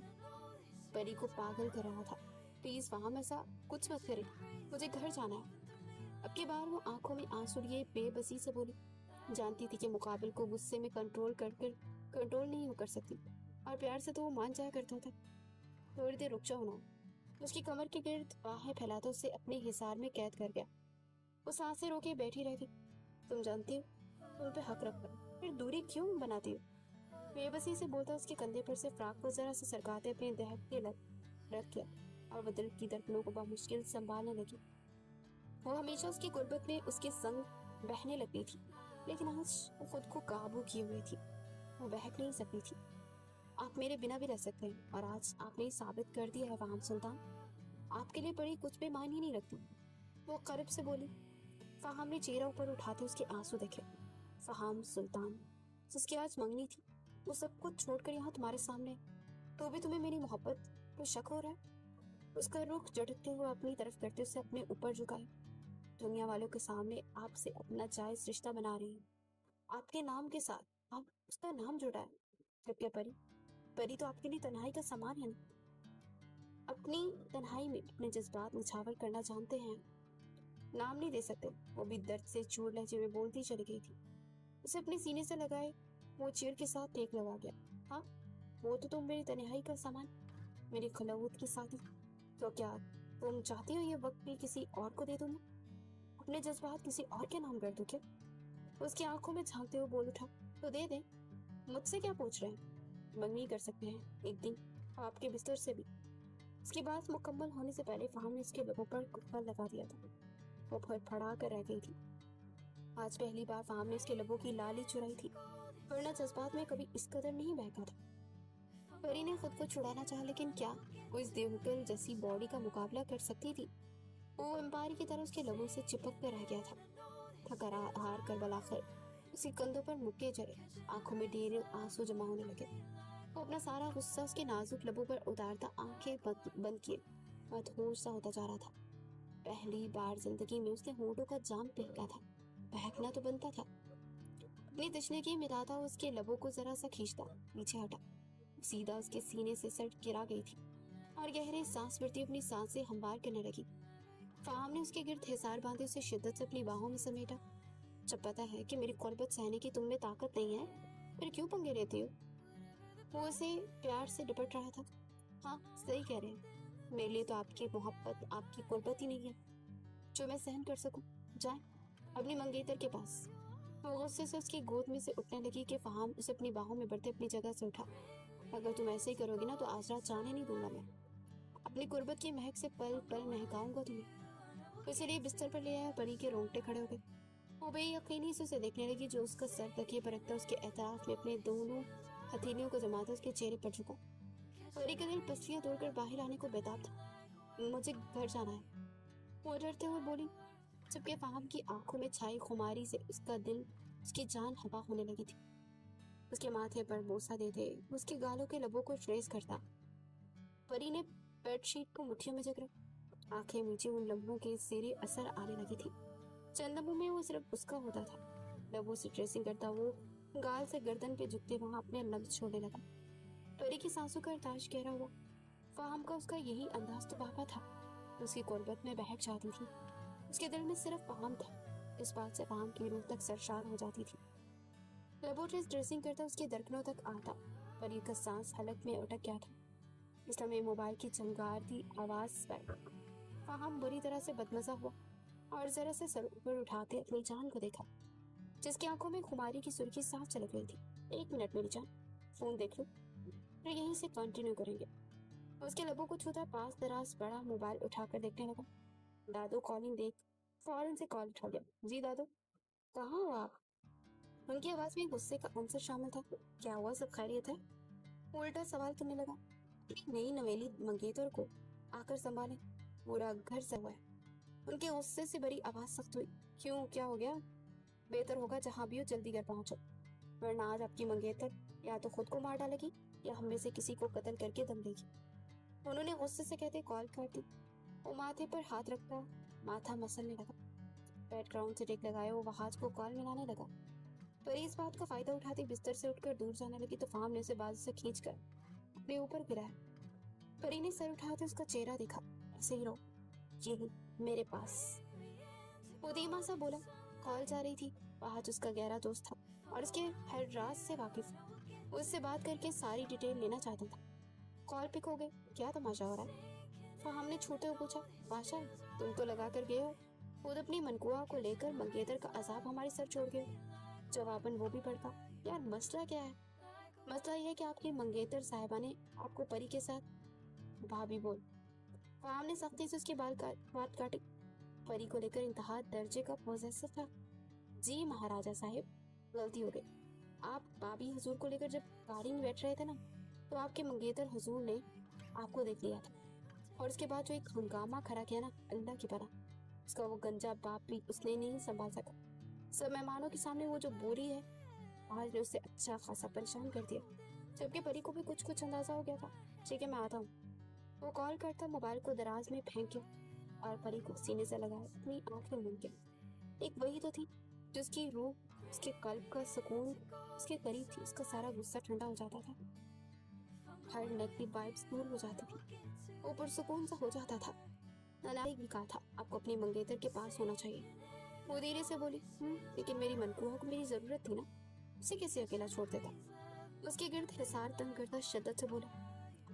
परी को पागल कर रहा था। प्लीज फहाम, ऐसा कुछ मत करे, मुझे घर जाना है। अब की बार वो आंखों में आंसू लिए बेबसी से बोली। जानती थी कि मुकाबिल को गुस्से में कंट्रोल नहीं हो कर सकती और प्यार से तो वो मान जाया करता था। थोड़ी देर रुक जाओ ना। उसकी कमर के गिर्द बाहें फैलाता उसे अपने हिसार में कैद कर गया। वो सांसें रोके बैठी रह गई। तुम जानती हो तुम पे हक रखता, फिर दूरी क्यों बनाती हो? बेबसी से बोलता उसके कंधे पर से फ्राक को जरा से सरकाते अपने दहकते लग रख दिया और वो दिल की धड़कनों को बामुश्किल संभालने लगी। वो हमेशा उसकी गुर्बत में उसके संग बहने लगती थी। लेकिन आज वो खुद को काबू किए हुए थी, वो बहक नहीं सकती थी। आप मेरे बिना भी रह सकते हैं, और आज आपने साबित कर दिया है फहाम सुल्तान, आपके लिए बड़ी कुछ भी मायने नहीं रखती। वो करीब से बोली। फहाम ने चेहरा ऊपर उठाते उसके आंसू देखे। फहाम सुल्तान, जिसकी आज मंगनी थी, वो सब कुछ छोड़कर यहाँ तुम्हारे सामने, तो भी तुम्हें मेरी मोहब्बत तो शक हो रहा है। उसका रुख झटकते हुए अपनी तरफ करते उसे अपने ऊपर झुकाए। दुनिया वालों के सामने आपसे अपना जायज रिश्ता बना रही है, आपके नाम के साथ आप उसका नाम जुड़ाए। जबकि परी, परी तो आपके लिए तन्हाई का सामान है ना। अपनी तन्हाई में अपने जज्बात निछावर करना जानते हैं, नाम नहीं दे सकते। वो भी दर्द से चूर लहजे में बोलती चली गई थी। उसे अपने सीने से लगाए वो चीर के साथ टेक लगा गया। हाँ, वो तो तुम मेरी तन्हाई का सामान, मेरी खलौत की साथी। तो क्या तुम चाहती हो ये वक्त भी किसी और को दे दूं मैं? अपने जज्बात किसी और के नाम कर दूं क्या? उसकी आंखों में झांकते हुए बोल उठा। तो दे दे, मुझसे क्या पूछ रहे हैं? मंगनी कर सकते हैं एक दिन, आपके बिस्तर से भी। उसकी बात मुकम्मल होने से पहले फहाम ने उसके लबों पर कुप्पल लगा दिया था। वो फड़फड़ा कर रह गई थी। आज पहली बार फहाम ने उसके लबों की लाली चुराई थी, वरना जज्बात में कभी इस कदर नहीं बहका था। परी ने खुद को छुड़ाना चाहा, लेकिन क्या वो इस देवकल जैसी बॉडी का मुकाबला कर सकती थी? वो एम्पायर की तरह उसके लबों से चिपक कर रह गया था। थका हार कर बलाखिर उसके कंधों पर मुक्के चढ़े, आंखों में ढेर आंसू जमा होने लगे। वो अपना सारा गुस्सा उसके नाजुक लबों पर उतारता आंखें बंद किए मदहोश सा होता जा रहा था। पहली बार जिंदगी में उसने होठों का जाम फेंका था। बहकना तो बनता था। अपनी तशनगी मिटाता उसके लबों को जरा सा खींचता पीछे हटा। सीधा उसके सीने से सर गिरा गई थी और गहरे सांस भरती अपनी सांसें हमवार करने लगी। फहाम ने उसके गिर्द हिसार बांधे उसे शिद्दत से अपनी बाहों में समेटा। जब पता है कि मेरी कुर्बत सहने की तुम में ताकत नहीं है, फिर क्यों पंगे लेती हो? वो उसे प्यार से लिपट रहा था। हाँ, सही कह रहे हैं, मेरे लिए तो आपकी मोहब्बत, आपकी कुर्बत ही नहीं है जो मैं सहन कर सकूं। जाए अपनी मंगेतर के पास। वो गुस्से से उसकी गोद में से उठने लगी कि फहाम उसे अपनी बाहों में बढ़ते अपनी जगह से उठा। अगर तुम ऐसे ही करोगी ना तो आज रात जाने नहीं दूंगा मैं। अपनी कुर्बत की महक से पल पल महकाऊंगा तुम्हें। तो इसलिए बिस्तर पर ले आया। परी के रोंगटे खड़े हो गए। वो बेयकीनी से उसे देखने लगी, जो उसका सर तकिए पर रखता उसके एतराफ में अपने दोनों हथेलियों को जमाता उसके चेहरे पर झुका। परी का दिल पसलियां तोड़कर बाहर आने को बेताब था। मुझे घर जाना है, वो डरते हुए बोली, जबकि फहाम की आंखों में छाई खुमारी से उसका दिल, उसकी जान हवा होने लगी थी। उसके माथे पर बोसा देते उसके गालों के लबों को ट्रेस करता। परी ने बेडशीट को मुट्ठियों में जकड़ा, आंखें मीची उन लम्हों के जेरे असर आने लगी थी। चंद लम्हों में वो सिर्फ उसका होता था। लबों से ट्रेसिंग करता वो गाल से गर्दन पे झुकते वहां अपने लफ्ज छोड़ने लगा। परी की सांसों का अंदाज गहरा हुआ। फहाम का उसका यही अंदाज तो पापा था। उसकी कुर्बत में बहक जाती थी। उसके दिल में सिर्फ फहाम था। इस बात से फहाम की रूह तक सरशार हो जाती थी। लेबोरेटरी ड्रेसिंग करता उसके दरकनों तक आता। परी का सांस हलक में अटक गया था। इस समय मोबाइल की चमगादड़ी आवाज पर फहाम बुरी तरह से बदमजा हुआ और जरा से सर ऊपर उठाते अपनी जान को देखा, जिसकी आंखों में खुमारी की सुर्खी साफ झलक रही थी। 1 मिनट मेरी जान, फोन देख लो, फिर यहीं से कंटिन्यू करेंगे। उसके लबों को छूता पास दराज बड़ा मोबाइल उठाकर देखने लगा। दादू कॉलिंग देख फौरन से कॉल उठा गया। जी दादू, कहाँ हो आप? उनकी आवाज में गुस्से का अंसर शामिल था। क्या हुआ, सब खैरियत है? उल्टा सवाल करने लगा। नई नवेली मंगेतर को आकर संभाले, पूरा घर से हुआ है। उनके गुस्से से बड़ी आवाज सख्त हुई। क्यों, क्या हो गया? बेहतर होगा जहां भी हो जल्दी घर पहुंचो, वरना आज आपकी मंगेतर या तो खुद को मार डालेगी या हम में से किसी को कत्ल करके दम देगी। उन्होंने गुस्से से कहते कॉल काट दी। वो माथे पर हाथ रखता माथा मसलने लगा। बैकग्राउंड से टेक लगाए वो वहाज को कॉल मिलाने लगा। परी इस बात का फायदा उठाती बिस्तर से उठकर दूर जाने लगी तो फहाम ने उसे बाजू से खींचकर अपने ऊपर गिराया। परी ने सर उठाते उसका चेहरा देखा। ऐसे ही रहो, यही मेरे पास, वो धीमा सा बोला। कॉल जा रही थी। वहाज उसका गहरा दोस्त था और उसके हर राज से वाकिफ। वो उससे बात करके सारी डिटेल लेना चाहता था। कॉल पिक हो गई। क्या तमाशा हो रहा है? फहाम ने छूते हुए पूछा। बादशाह, तुम तो लगा कर गए हो, खुद अपनी मनकुआ को लेकर मंगेतर का अजाब हमारे सर छोड़ गए। जवाबन वो भी पड़ता। यार मसला क्या है? मसला यह है कि आपकी मंगेतर साहिबा ने आपको परी के साथ। भाभी बोल। फहाम ने सख्ती से उसकी बात काटी। परी को लेकर इंतहा दर्जे का पोजेसिव था। जी महाराजा साहिब, गलती हो गई। आप बाबी हुजूर को लेकर जब गाड़ी में बैठ रहे थे ना, तो आपके मंगेतर हुजूर ने आपको देख लिया था, और उसके बाद जो एक हंगामा खड़ा किया ना, अल्लाह की पनाह, उसका वो गंजा बाप भी उसने नहीं संभाल सका। सब मेहमानों के सामने वो जो बोरी है, आज ने उसे अच्छा खासा परेशान कर दिया, जबकि परी को भी कुछ कुछ अंदाजा हो गया था। ठीक है, मैं आता हूँ। वो कॉल करता मोबाइल को दराज में फेंक गया और परी को सीने से लगाए अपनी आंखें मूंद के। एक वही तो थी जिसकी रूह, उसके कल्ब का सुकून उसके करीब थी। उसका सारा गुस्सा ठंडा हो जाता था, हर नेगेटिव वाइब्स दूर हो जाती थी, वो पुरसुकून सा हो जाता था। नलायक भी कहा था आपको अपने मंगेतर के पास होना चाहिए। वो धीरे से बोली, लेकिन मेरी मनकुहा को मेरी जरूरत थी ना, उसे कैसे अकेला छोड़ देता। उसके गिर्द हिसार तंग करता शिद्दत से बोला,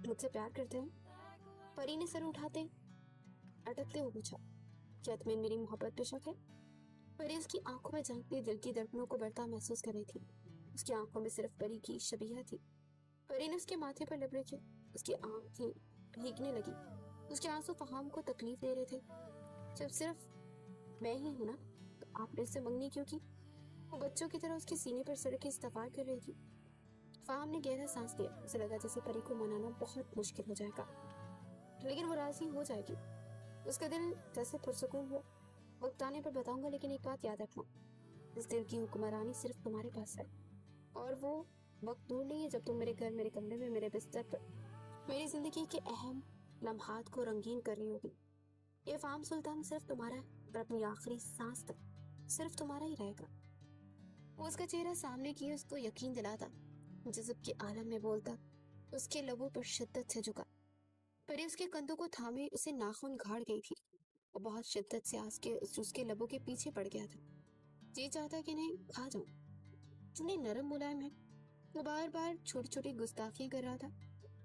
मुझसे प्यार करते हो? परी ने सर उठाते अटकते हुए पूछा, क्या तुम्हें मेरी मोहब्बत पे शक है? परी उसकी आंखों में झांकती दिल की धड़कनों को बढ़ता महसूस कर रही थी। उसकी आंखों में सिर्फ परी की शबीहा थी। परी ने उसके माथे पर लब रखी, उसकी आंखें भीगने लगी। उसके आंसू फहाम को तकलीफ दे रहे थे। जब सिर्फ मैं ही हूं ना, तो आपने उससे मंगनी क्यों की? वो बच्चों की तरह उसके सीने पर सर के इस्तफार कर रही थी। फहाम ने गहरा सांस लिया। उसे लगा जैसे परी को मनाना बहुत मुश्किल हो जाएगा, लेकिन वो राजी हो जाएगी। उसका दिल जैसे पुरसुकून हुआ। वक्त आने पर बताऊंगा, लेकिन एक बात याद रखना, इस दिल की हुक्मरानी सिर्फ तुम्हारे पास है, और वो वक्त दूर नहीं है जब तुम मेरे घर, मेरे कमरे में, मेरे बिस्तर पर मेरी जिंदगी के अहम लम्हात को रंगीन कर रही होगी। ये फार्म सुल्तान सिर्फ तुम्हारा है, और अपनी आखिरी सांस तक सिर्फ तुम्हारा ही रहेगा। वो उसका चेहरा सामने किए उसको यकीन दिलाता, जज़्ब के आलम में बोलता। उसके लबों पर शिद्दत से झुका। परी उसके कंधों को थामे उसे नाखून गाड़ गई थी, और बहुत शिद्दत से उसके लबों के पीछे पड़ गया था। जी चाहता कि इन्हें खा जाऊं। इतने नरम मुलायम है। वो बार बार छोटी छोटी गुस्ताखियां कर रहा था।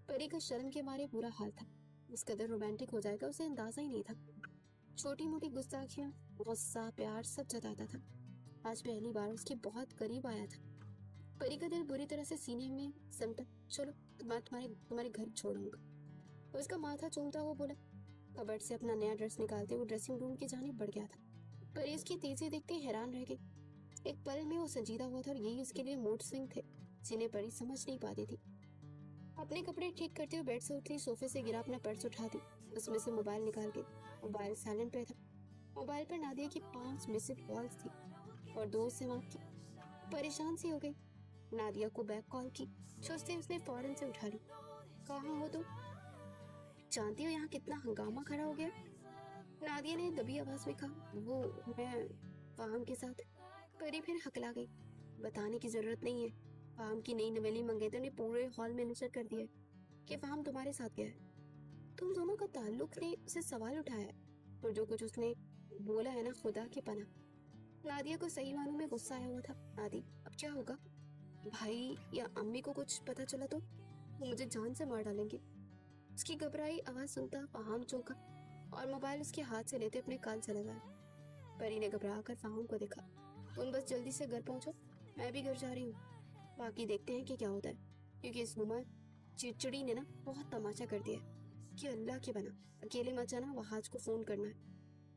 परी का शर्म के मारे बुरा हाल था। उस कदर रोमांटिक हो जाएगा उसे अंदाजा ही नहीं था। छोटी मोटी गुस्ताखियां, गुस्सा, प्यार सब जताता था। आज पहली बार उसके बहुत करीब आया था। परी का दिल बुरी तरह से सीने में समटा। चलो, मैं तुम्हारे घर छोड़ूंगा। उसका माथा चूमता हुआ बोला। कबर्ड से अपना नया ड्रेस निकालते हुए ड्रेसिंग रूम की जानिब बढ़ गया था। परी उसकी तेजी देखते ही हैरान रह गई। एक पल में वो संजीदा हुआ था, और यही उसके लिए मूड स्विंग थे जिन्हें परी समझ नहीं पाती थी। अपने कपड़े ठीक करते हुए बेड से उठी, सोफे से गिरा अपना पर्स उठा दी, उसमें से मोबाइल निकाल के। मोबाइल साइलेंट पे था। मोबाइल पर नादिया की 5 मिस्ड कॉल्स थी और 2 से माफ की। परेशान सी हो गई। नादिया को बैक कॉल की, सोचते उसने फौरन से उठा ली। कहाँ हो तुम? जानती हो यहाँ कितना हंगामा खड़ा हो गया? नादिया ने दबी आवाज में कहा। वो मैं फाहम के साथ। परी फिर हकला गई। बताने की जरूरत नहीं है, फाहम की नई नवेली मंगेतर ने पूरे हॉल में नशर कर दिया है कि फाहम तुम्हारे साथ गया है। तुम दोनों का ताल्लुक ने उसे सवाल उठाया है, और जो कुछ उसने बोला है ना, खुदा की पनाह। नादिया को सही मानों में गुस्सा आया हुआ था। नादी, अब क्या होगा? भाई या अम्मी को कुछ पता चला तो वो मुझे जान से मार डालेंगे। उसकी घबराई आवाज सुनता फाहम चौंका और मोबाइल उसके हाथ से लेते अपने कान से लगाया। परी ने घबरा कर फाहम को देखा। तुम बस जल्दी से घर पहुंचो, मैं भी घर जा रही हूँ। बाकी देखते हैं कि क्या होता है, क्योंकि इस नुमा चिड़चिड़ी ने ना बहुत तमाशा कर दिया है कि अल्लाह के बना अकेले मत जाना, वहाज को फोन करना है,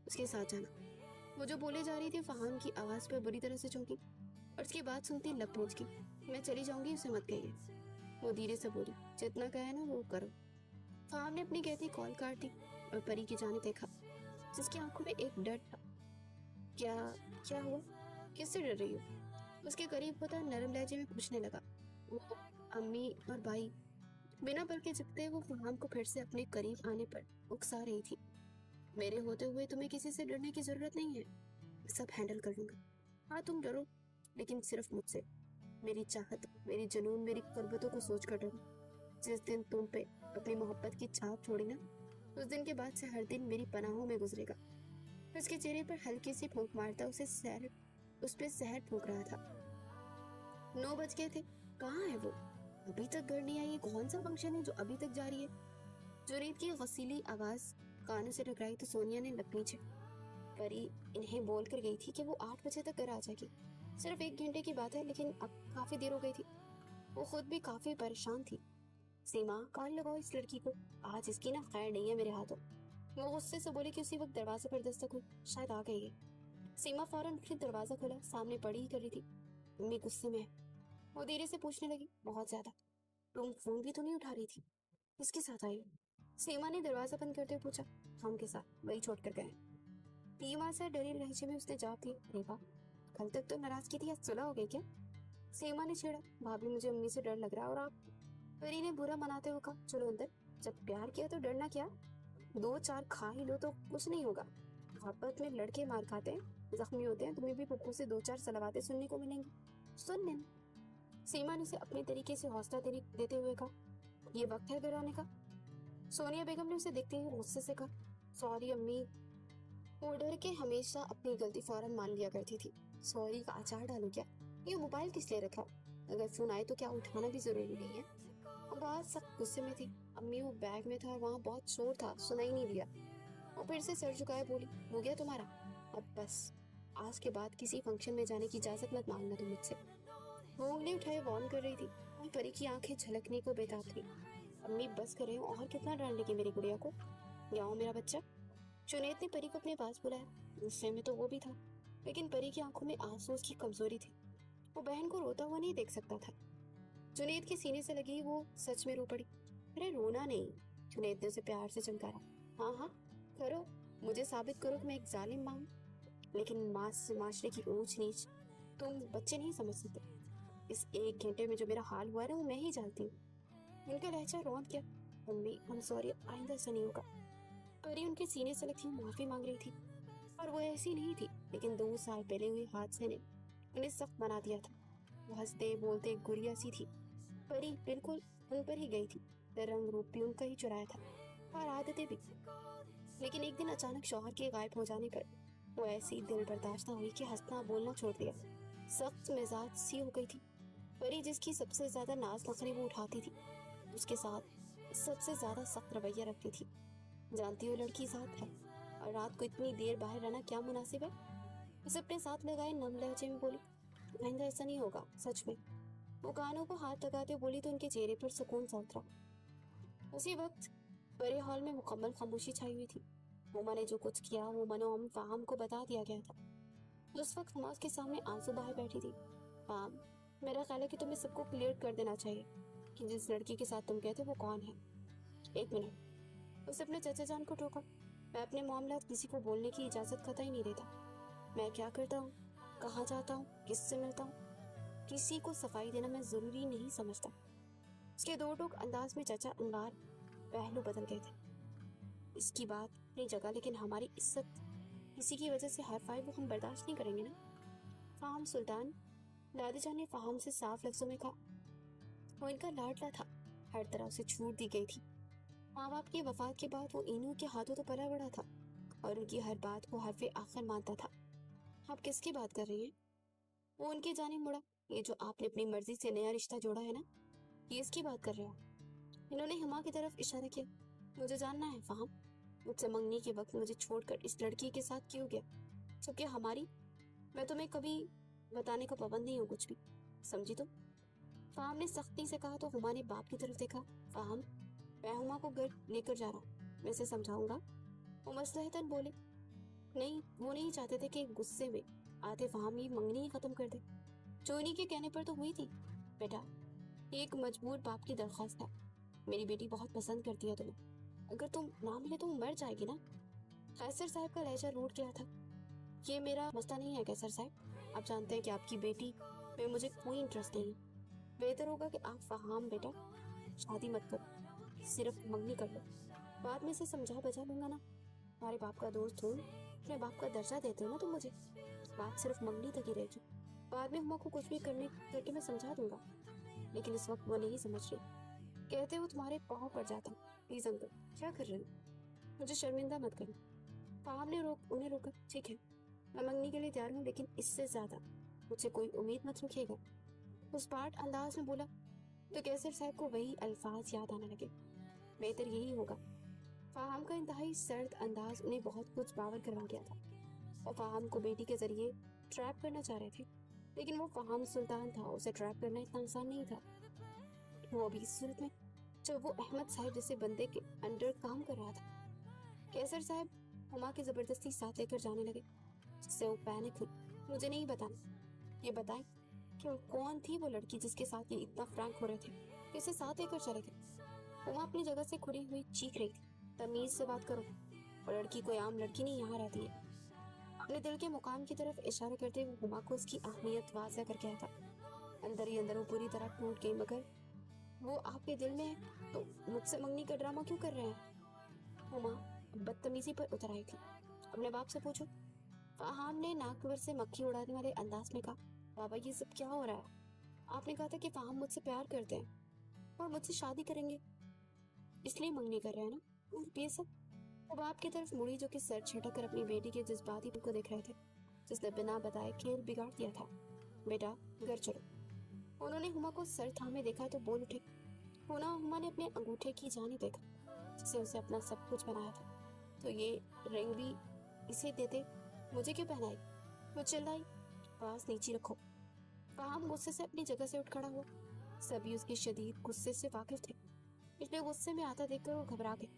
उसके साथ जाना। वो जो बोले जा रही थी, फाहम की आवाज पर बुरी तरह से चौंकी और उसकी बात सुनती लप पहुंच गई। मैं चली जाऊंगी, उसे मत कहिए। वो धीरे से बोली, जितना कहे ना वो करो। फाहम ने अपनी कहती कॉल काट दी और परी की जाने देखा, जिसकी आंखों में एक डर था। क्या क्या हुआ? किससे डर रही हो? उसके करीब होता नरम लहजे में पूछने लगा। वो अम्मी और भाई। बिना पल के झुकते वो फाहम को फिर से अपने करीब आने पर उकसा रही थी। मेरे होते हुए तुम्हें किसी से डरने की जरूरत नहीं है, मैं सब हैंडल कर लूंगा। हाँ तुम डरो, लेकिन सिर्फ मुझसे। मेरी चाहत, मेरी जुनून, मेरी कुर्बतों को सोच कर डरो। जिस दिन तुम पे अपनी मोहब्बत की छाप छोड़ी ना, उस दिन के बाद से हर दिन मेरी पनाहों में गुजरेगा। उसके चेहरे पर हल्की सी फूंक मारता उस पे जहर फूंक रहा था। 9 बज गए थे। कहाँ है वो? अभी तक घर नहीं आई। ये कौन सा फंक्शन है जो अभी तक जारी है? जुनैद की गसीली आवाज कानों से टकराई तो सोनिया ने लग नीचे। परी इन्हें बोल कर गई थी कि वो 8 बजे तक घर आ जाएगी। सिर्फ 1 घंटे की बात है, लेकिन अब काफी देर हो गई थी। वो खुद भी काफी परेशान थी। सीमा, कॉल लगाओ इस लड़की को, आज इसकी ना खैर नहीं है मेरे हाथों। वो गुस्से से बोले कि उसी वक्त दरवाजे पर दस्तक हुई। शायद आ गई है। सीमा फौरन उठी, दरवाजा खोला, सामने पड़ी ही कर रही थी। मम्मी गुस्से में है, वो धीरे से पूछने लगी, बहुत ज्यादा। तुम फोन भी तो नहीं उठा रही थी, किसके साथ आई हो? सीमा ने दरवाजा बंद करते हुए पूछा। हम के साथ, वही छोड़ कर गए। सीमा से डरी लहजे में उसने जवाब दिया, अरे वाह, कल तक तो नाराजगी थी, आज सुलह हो गई क्या? सीमा ने छेड़ा, भाभी मुझे अम्मी से डर लग रहा है और आप। परी ने बुरा मनाते हुए कहा, चलो अंदर, जब प्यार किया तो डरना क्या? 2-4 खा ही लो तो कुछ नहीं होगा। मोहब्बत में लड़के मार खाते हैं, जख्मी होते हैं, तुम्हें भी पप्पू से 2-4 सलावातें सुनने को मिलेंगी, सुन लेना। सीमा ने उसे अपने तरीके से हौसला देते हुए कहा, ये वक्त है घर आने का। सोनिया बेगम ने उसे देखते ही गुस्से से कहा, सॉरी अम्मी। वो डर के हमेशा अपनी गलती फौरन मान लिया करती थी। सॉरी का अचार डालो क्या? ये मोबाइल किस लिए रखा? अगर फोन आए तो क्या उठाना भी जरूरी नहीं है? बात सख्त गुस्से में थी। अम्मी वो बैग में था और वहाँ बहुत शोर था, सुनाई नहीं दिया। वो फिर से सर झुकाए बोली, हो गया तुम्हारा? अब बस, आज के बाद किसी फंक्शन में जाने की इजाजत मत मांगना तुम मुझसे। वो उंगली उठाए वार्न कर रही थी और परी की आंखें झलकने को बेताब थी। अम्मी बस कर रहे हो, और कितना डांट लेगी मेरी गुड़िया को? जाओ मेरा बच्चा। जुनैद ने परी को अपने पास बुलाया। गुस्से में तो वो भी था, लेकिन परी की आंखों में आंसू उसकी कमजोरी थी। वो बहन को रोता हुआ नहीं देख सकता था। जुनैद के सीने से लगी वो सच में रो पड़ी। अरे रोना नहीं, जुनैद ने उसे प्यार से चमकारा। हाँ हाँ करो, मुझे साबित करो कि मैं एक जालिम मां हूं, लेकिन माशरे की ऊंच नीच तुम बच्चे नहीं समझ सकते। इस 1 घंटे में जो मेरा हाल हुआ है ना, वो मैं ही जानती हूँ। उनका लहजा रौंद गया। मम्मी आई एम सॉरी, आइंदा ऐसा नहीं होगा। परी उनके सीने से लगती माफी मांग रही थी, और वो ऐसी नहीं थी, लेकिन 2 साल पहले हुए हादसे ने उन्हें सख्त बना दिया था। वो हंसते बोलते गुड़िया सी थी। परी बिल्कुल उन पर ही गई थी, रंग रूप भी उनका ही चुराया था और आदतें भी। लेकिन एक दिन अचानक शौहर के गायब हो जाने पर वो ऐसी दिल बर्दाश्त न हुई कि हंसना बोलना छोड़ दिया। सख्त मिजाज सी हो गई थी। परी जिसकी सबसे ज्यादा नाज नखरे वो उठाती थी, उसके साथ सबसे ज्यादा सख्त रवैया रखती थी। जानती हो लड़की साथ है, और रात को इतनी देर बाहर रहना क्या मुनासिब है? उसे अपने साथ लगाए नम लहजे में बोली, आइंदा ऐसा नहीं होगा, सच में। वो कानों को हाथ लगाते बोली तो उनके चेहरे पर सुकून सा उतरा। उसी वक्त बड़े हॉल में मुकम्मल खामोशी छाई हुई थी। हुमा ने जो कुछ किया वो मनोम फाहम को बता दिया गया था। उस वक्त हुमा उसके सामने आंसू बहाए बैठी थी। फाहम, मेरा ख्याल है कि तुम्हें सबको क्लियर कर देना चाहिए कि जिस लड़की के साथ तुम कहते हो वो कौन है। 1 मिनट, उसे अपने चचा जान को टोका। मैं अपने मामला किसी को बोलने की इजाजत कतई नहीं देता। मैं क्या करता हूँ, कहाँ जाता हूँ, किससे मिलता हूँ, किसी को सफाई देना मैं जरूरी नहीं समझता। उसके 2 टोक अंदाज में चचा अनवार पहलू बदल गए थे। इसकी बात अपनी जगह, लेकिन हमारी इज्जत किसी की वजह से हरफाई वो हम बर्दाश्त नहीं करेंगे ना। फाहम सुल्तान, दादी जान ने फाहम से साफ लफ्जों में कहा। वो इनका लाडला था, हर तरह से छूट दी गई थी। माँ बाप की वफात के बाद वो इन्हों के हाथों तो पला बड़ा था और उनकी हर बात को हरफे आखिर मानता था। आप किसकी बात कर रही हैं? वो उनकी जानिब मुड़ा। ये जो आपने अपनी मर्जी से नया रिश्ता जोड़ा है ना, ये इसकी बात कर रहे हो? इन्होंने हुमा की तरफ इशारा किया। मुझे जानना है फाहम, मुझसे मंगनी के वक्त मुझे छोड़कर इस लड़की के साथ क्यों गया, जबकि हमारी, मैं तुम्हें कभी बताने का पाबंद नहीं हूँ कुछ भी, समझी तुम? फाहम ने सख्ती से कहा तो हुमा ने बाप की तरफ देखा। फाहम, मैं हुमा को घर लेकर जा रहा हूँ, मैं इसे समझाऊंगा। वो मसलहतन बोले। नहीं, वो नहीं चाहते थे कि गुस्से में आते फाहम ये मंगनी ही खत्म कर दे। चोनी के कहने पर तो हुई थी। बेटा, ये एक मजबूर बाप की दरख्वास्त है। मेरी बेटी बहुत पसंद करती है तुम्हें, अगर तुम ना मिले तो वो मर जाएगी ना। कैसर साहब का लहजा रूठ गया था। ये मेरा मसला नहीं है कैसर साहब, आप जानते हैं कि आपकी बेटी में मुझे कोई इंटरेस्ट नहीं है। बेहतर होगा कि आप फाहम बेटा शादी मत करो, सिर्फ मंगनी कर लो। बाद में से समझा बजा लूंगा ना। तुम्हारे बाप का दोस्त हूँ, अपने बाप का दर्जा देते हो ना तुम मुझे। बात सिर्फ मंगनी तक ही रहेगी, बाद में हुमा को कुछ भी करके मैं समझा दूंगा। लेकिन इस वक्त वो नहीं समझ रही। कहते हो तुम्हारे पाँव पड़ जाता हूँ। प्लीज अंकल, क्या कर रहे हो? मुझे शर्मिंदा मत करो। फाहम ने उन्हें रोका। ठीक है, मैं मंगनी के लिए तैयार हूँ, लेकिन इससे ज्यादा मुझसे कोई उम्मीद मत रखिएगा। उस पार्ट अंदाज में बोला तो कैसर साहब को वही अल्फाज याद आने लगे। बेहतर यही होगा। फाहम का इंतहाई सर्द अंदाज उन्हें बहुत कुछ बावर करवा गया था, और फाहम को बेटी के जरिए ट्रैप करना चाह रहे थे। लेकिन वो फाहम सुल्तान था, उसे ट्रैप करना इतना आसान नहीं था। वो भी इस सूरत में जब वो अहमद साहब जैसे बंदे के अंडर काम कर रहा था। कैसर साहब हुमा के जबरदस्ती साथ लेकर जाने लगे। जिससे वो पैनिक हुई। मुझे नहीं बताना, ये बताएं कि वो कौन थी वो लड़की जिसके साथ ये इतना फ्रैंक हो रहे थे, इसे साथ लेकर चले गए। उमा अपनी जगह से खुली हुई चीख रही थी, तमीज से बात करो, और लड़की कोई आम लड़की नहीं यहाँ रहती है। अपने दिल के मुकाम की तरफ इशारा करते हुए हुमा को उसकी अहमियत वाज़ह कर कहा था। अंदर ही अंदर वो पूरी तरह टूट गई। मगर वो आपके दिल में है तो मुझसे मंगनी का ड्रामा क्यों कर रहे हैं? हुमा बदतमीजी पर उतर आई थी। अपने बाप से पूछो। फहाम ने नाक भर से मक्खी उड़ाने वाले अंदाज में कहा, बाबा ये सब क्या हो रहा है? आपने कहा था कि फहाम मुझसे प्यार करते हैं और मुझसे शादी करेंगे, इसलिए मंगनी कर रहे हैं ना? और ये सब? वो बाप की तरफ मुड़ी जो कि सर झटक कर अपनी बेटी के जज्बाती को देख रहे थे, जिसने बिना बताए खेल बिगाड़ दिया था। बेटा घर चलो। उन्होंने हुमा को सर थामे देखा तो बोल उठे। हुमा ने अपने अंगूठे की जानी देखा, जिसे उसे अपना सब कुछ बनाया था। तो ये रिंग भी इसे देते, मुझे क्यों पहनाई? वो चिल्लाई, आवाज नीची रखो। फहाम गुस्से से अपनी जगह से उठ खड़ा हुआ। सभी उसके शदीद गुस्से से वाकिफ थे, इसलिए गुस्से में आता देखकर वो घबरा गए।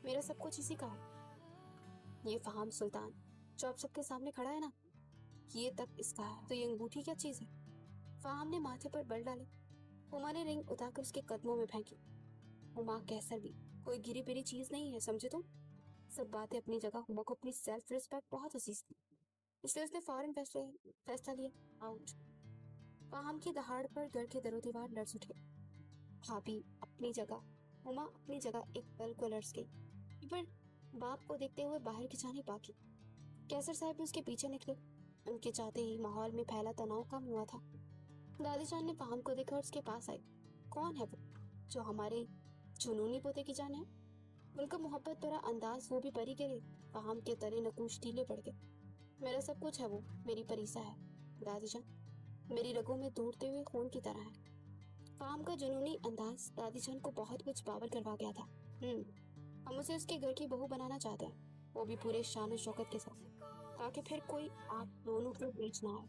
मेरा सब कुछ इसी का है। ये फहाम सुल्तान जो आप सबके सामने खड़ा है ना, ये तक इसका है। तो ये अंगूठी क्या चीज है? फहाम ने माथे पर बल डाले। हुमा ने रिंग उतारकर उसके कदमों में फेंकी। हुमा कैसर भी कोई गिरी पिरी चीज नहीं है, समझे तुम? सब बातें अपनी जगह। हुमा को अपनी सेल्फ रिस्पेक्ट बहुत अजीज थी, इसलिए उसने फौरन फैसला लिया, आउट। फहाम की दहाड़ पर घर के दरो दीवार लर्ज उठे। भाभी अपनी जगह, हुमा अपनी जगह एक पल को लर्ज गई, पर बाप को देखते हुए बाहर की जाने बाकी। कैसर साहब भी उसके पीछे निकले। उनके चाहते ही माहौल में फैला तनाव कम हुआ था। दादी जान ने फहाम को देखा और उसके पास आई। कौन है वो जो हमारे जुनूनी पोते की जान है? उनका मोहब्बत भरा अंदाज वो भी परी के लिए। फहाम के तले नकूश ढीले पड़ गए। मेरा सब कुछ है, वो मेरी परीसा है दादी जान, मेरी रगों में दौड़ते हुए खून की तरह है। फहाम का जुनूनी अंदाज दादी जान को बहुत कुछ बावर करवा गया था। हम उसे उसके घर की बहू बनाना चाहते हैं, वो भी पूरे शान शौकत के साथ, ताकि फिर कोई आप दोनों को बीच ना आए।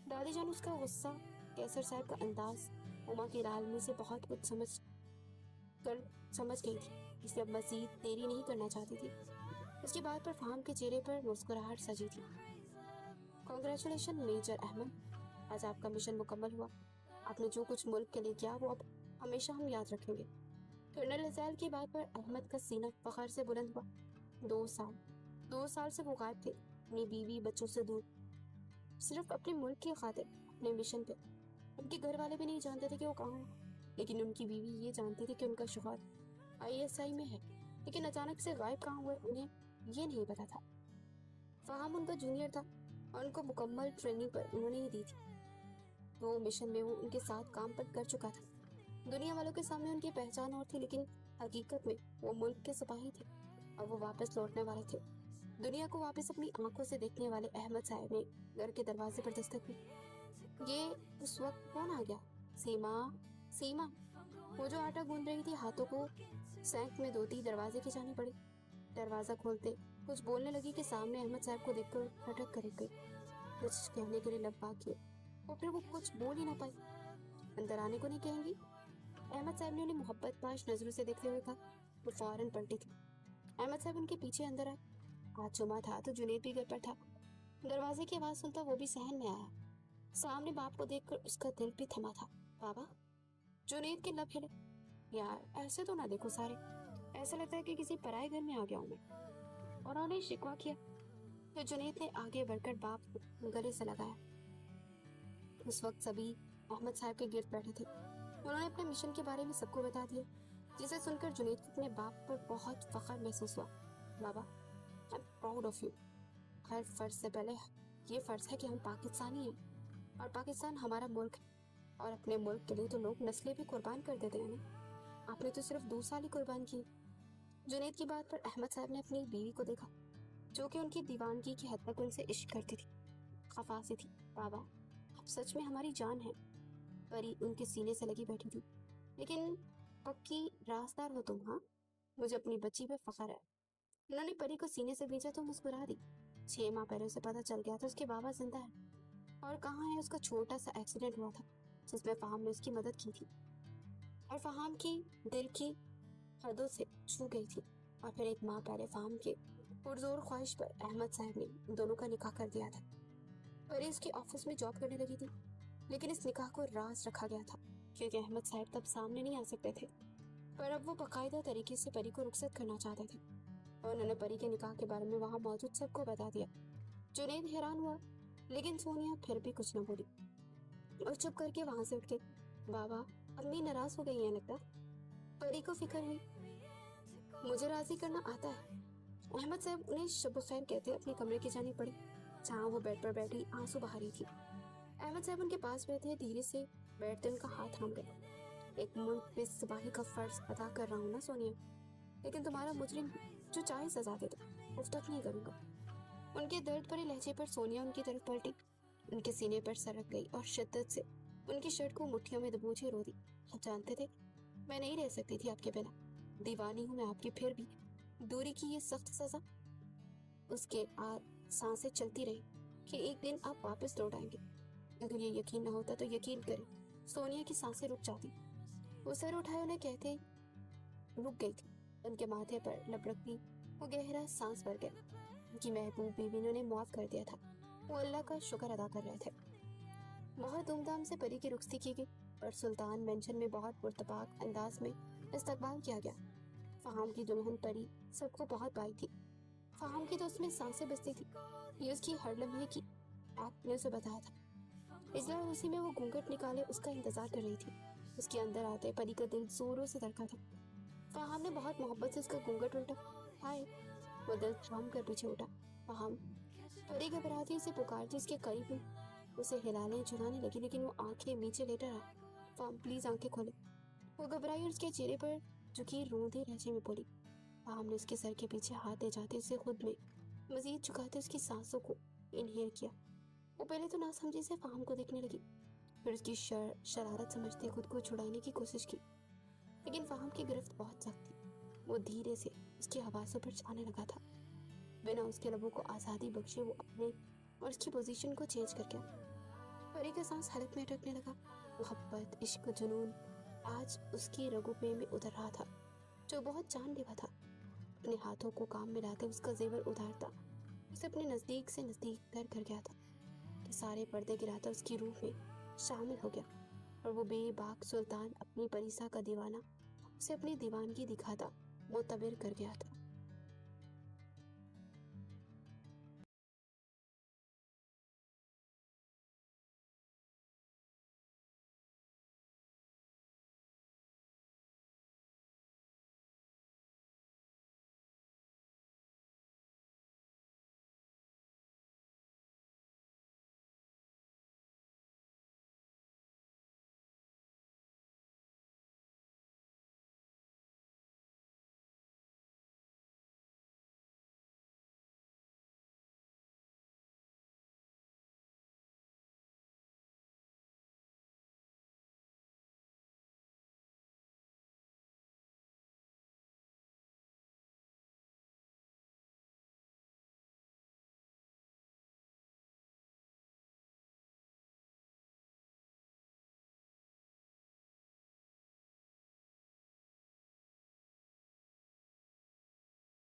दादी जान उसका गुस्सा, कैसर साहब का अंदाज, उमा की लालमी से बहुत कुछ समझ गई थी, इसलिए अब मजीद देरी नहीं करना चाहती थी। उसकी बात पर फहाम के चेहरे पर मुस्कुराहट सजी थी। कॉन्ग्रेचुलेशन मेजर अहमद, आज आपका मिशन मुकम्मल हुआ। आपने जो कुछ मुल्क के लिए किया वो अब हमेशा हम याद रखेंगे। कर्नल अज़ैल की बात पर अहमद का सीना फखर से बुलंद हुआ। 2 साल से वो गायब थे, अपनी बीवी बच्चों से दूर, सिर्फ अपने मुल्क की खातिर, अपने मिशन पे। उनके घर वाले भी नहीं जानते थे कि वो कहाँ है, लेकिन उनकी बीवी ये जानती थी कि उनका शौहर ISI में है, लेकिन अचानक से गायब कहाँ हुए उन्हें ये नहीं पता था। फहाम उनका जूनियर था और उनको मुकम्मल ट्रेनिंग पर उन्होंने ही दी थी। वो मिशन में वो उनके साथ काम पर कर चुका था। दुनिया वालों के सामने उनकी पहचान और थी, लेकिन हकीकत में वो मुल्क के सिपाही थे और वो वापस लौटने वाले थे। दुनिया को वापस अपनी आंखों से देखने वाले अहमद साहब ने घर के दरवाजे पर दस्तक दी। ये उस वक्त कौन आ गया? सीमा, वो जो आटा गूंद रही थी, हाथों को सैंक में धोती दरवाजे की जानी पड़ी। दरवाजा खोलते कुछ बोलने लगी कि सामने अहमद साहब को देखकर फटक कर गई। कुछ कहने के लिए लब किए और फिर वो कुछ बोल ही ना पाई। अंदर आने को नहीं कहेंगी? अहमद साहब ने उन्हें मोहब्बत पाश नजरों से देखते हुए कहा। वो फौरन पलटी थी। अहमद साहब उनके पीछे अंदर आए। आज जुमा था तो जुनेद भी घर पर था। दरवाजे की आवाज सुनता वो भी सहन में आया। सामने बाप को देखकर उसका दिल भी थमा था। बाबा? जुनेद के लब हिले। यार ऐसे तो ना देखो सारे, ऐसा लगता है कि किसी पराए घर में आ गया हूं मैं। और उन्होंने शिकवा किया तो जुनेद ने आगे बढ़कर बाप को गले से लगाया। उस वक्त सभी अहमद साहब के गिर्द बैठे थे। उन्होंने अपने मिशन के बारे में सबको बता दिया, जिसे सुनकर जुनेद को अपने बाप पर बहुत फख्र महसूस हुआ। बाबा, I am proud of you. हर फर्ज से पहले ये फर्ज है कि हम पाकिस्तानी हैं और पाकिस्तान हमारा मुल्क है, और अपने मुल्क के लिए तो लोग नस्लें भी कुर्बान कर देते हैं ना। आपने तो सिर्फ 2 साल ही कुर्बान किए। जुनेद की बात पर अहमद साहब ने अपनी बीवी को देखा, जो कि उनकी दीवानगी की हद तक उनसे इश्क करती थी, खफासी थी। बाबा, आप सच में हमारी जान है। परी उनके सीने से लगी बैठी थी। लेकिन पक्की राजदार हो तुम, हाँ? मुझे अपनी बच्ची पे फख्र है। उन्होंने परी को सीने से भेजा तो मुस्कुरा दी। 6 माह पहले उसे पता चल गया था उसके बाबा जिंदा है, और कहाँ है उसका छोटा सा एक्सीडेंट हुआ था जिसमें फहाम ने उसकी मदद की थी, और फहाम की दिल की हदों से छू गई थी। और फिर 1 माह पहले फहाम के पुरजोर ख्वाहिश पर अहमद साहब ने दोनों का निकाह कर दिया था। परी उसके ऑफिस में जॉब करने लगी थी, लेकिन इस निकाह को राज रखा गया था क्योंकि अहमद साहब तब सामने नहीं आ सकते थे। पर अब वो बाकायदा तरीके से परी को रुखसत करना चाहते थे और उन्होंने परी के निकाह के बारे में वहां मौजूद सबको बता दिया। जुनैद हैरान हुआ, लेकिन सोनिया फिर भी कुछ न बोली और चुप करके वहां से उठ गई। बाबा, अम्मी नाराज हो गई है लगता। परी को फिक्र हुई। मुझे राजी करना आता है। अहमद साहब उन्हें शब खैर कहते अपने कमरे की जानी पड़ी, जहाँ वो बेड पर बैठी आंसू बहा रही थी। अहमद साहब उनके पास बैठे, धीरे से बैठते उनका हाथ थाम गए। एक मुल्क पे सिपाही का फर्ज अदा कर रहा हूँ ना सोनिया, लेकिन तुम्हारा मुजरिम जो चाहे सजा दे दो, उफ तक नहीं करूँगा। उनके दर्द भरे लहजे पर सोनिया उनकी तरफ पलटी, उनके सीने पर सरक गई और शिद्दत से उनकी शर्ट को मुट्ठियों में दबोचे रो दी। आप जानते थे मैं नहीं रह सकती थी आपके बिना, दीवानी हूँ मैं आपकी, फिर भी दूरी की ये सख्त सजा। उसके सांसें चलती रही कि एक दिन आप वापस लौट आएंगे। अगर ये यकीन न होता तो यकीन करें, सोनिया की सांसें रुक जाती। वो सर उठाए उन्हें कहते रुक गई थी। उनके माथे पर लपड़ती वो गहरा सांस भर गया। उनकी महबूब बीवी ने उन्हें माफ कर दिया था। वो अल्लाह का शुक्र अदा कर रहे थे। बहुत धूमधाम से परी की रुखसती की गई और सुल्तान मेंशन में बहुत पुरतपाक अंदाज में इस्तकबाल किया गया। फहाम की दुल्हन परी सबको बहुत भाई थी। फहाम की तो उसमें सांसें बसती थी। ये उसकी हर लम्हे की आप ने उसे बताया था। इसलिए उसी में वो घूंघट निकाले उसका इंतजार कर रही थी। उसके अंदर आते परी का दिल जोरों से धड़का था। फहाम ने बहुत मोहब्बत से उसका घूंघट उल्टा। हाय, वो दिल थाम कर पीछे उठा। फहाम, परी घबराती उसे पुकारती उसके करीब हुई, उसे हिलाने झुलाने लगी, लेकिन वो आंखें नीचे लेटा रहा। फहाम प्लीज आंखें खोले। वो घबराई और उसके चेहरे पर झुकी रोंदे लहजे में बोली। फहाम ने उसके सर के पीछे हाथ ले जाते उसे खुद में मजीद झुकाते उसकी सांसों को इनहेल किया। वो पहले तो नासमझी से फहाम को देखने लगी, फिर उसकी शरारत समझते खुद को छुड़ाने की कोशिश की, लेकिन फहाम की गिरफ्त बहुत सख्त थी। वो धीरे से उसकी हवासों पर जाने लगा था। बिना उसके लबों को आज़ादी बख्शे वो अपने और उसकी पोजीशन को चेंज कर गया। परी का सांस हलक में अटकने लगा। मोहब्बत, इश्क, जुनून आज उसकी रगों में उतर रहा था, जो बहुत जानलेवा था। अपने हाथों को काम में लाते उसका जेवर उतारता उसे अपने नजदीक से नजदीक कर गया था कि सारे पर्दे गिराता उसकी रूह में शामिल हो गया और वो बेबाक सुल्तान अपनी परिसा का दीवाना उसे अपनी दीवानगी दिखाता मोतबिर कर गया था।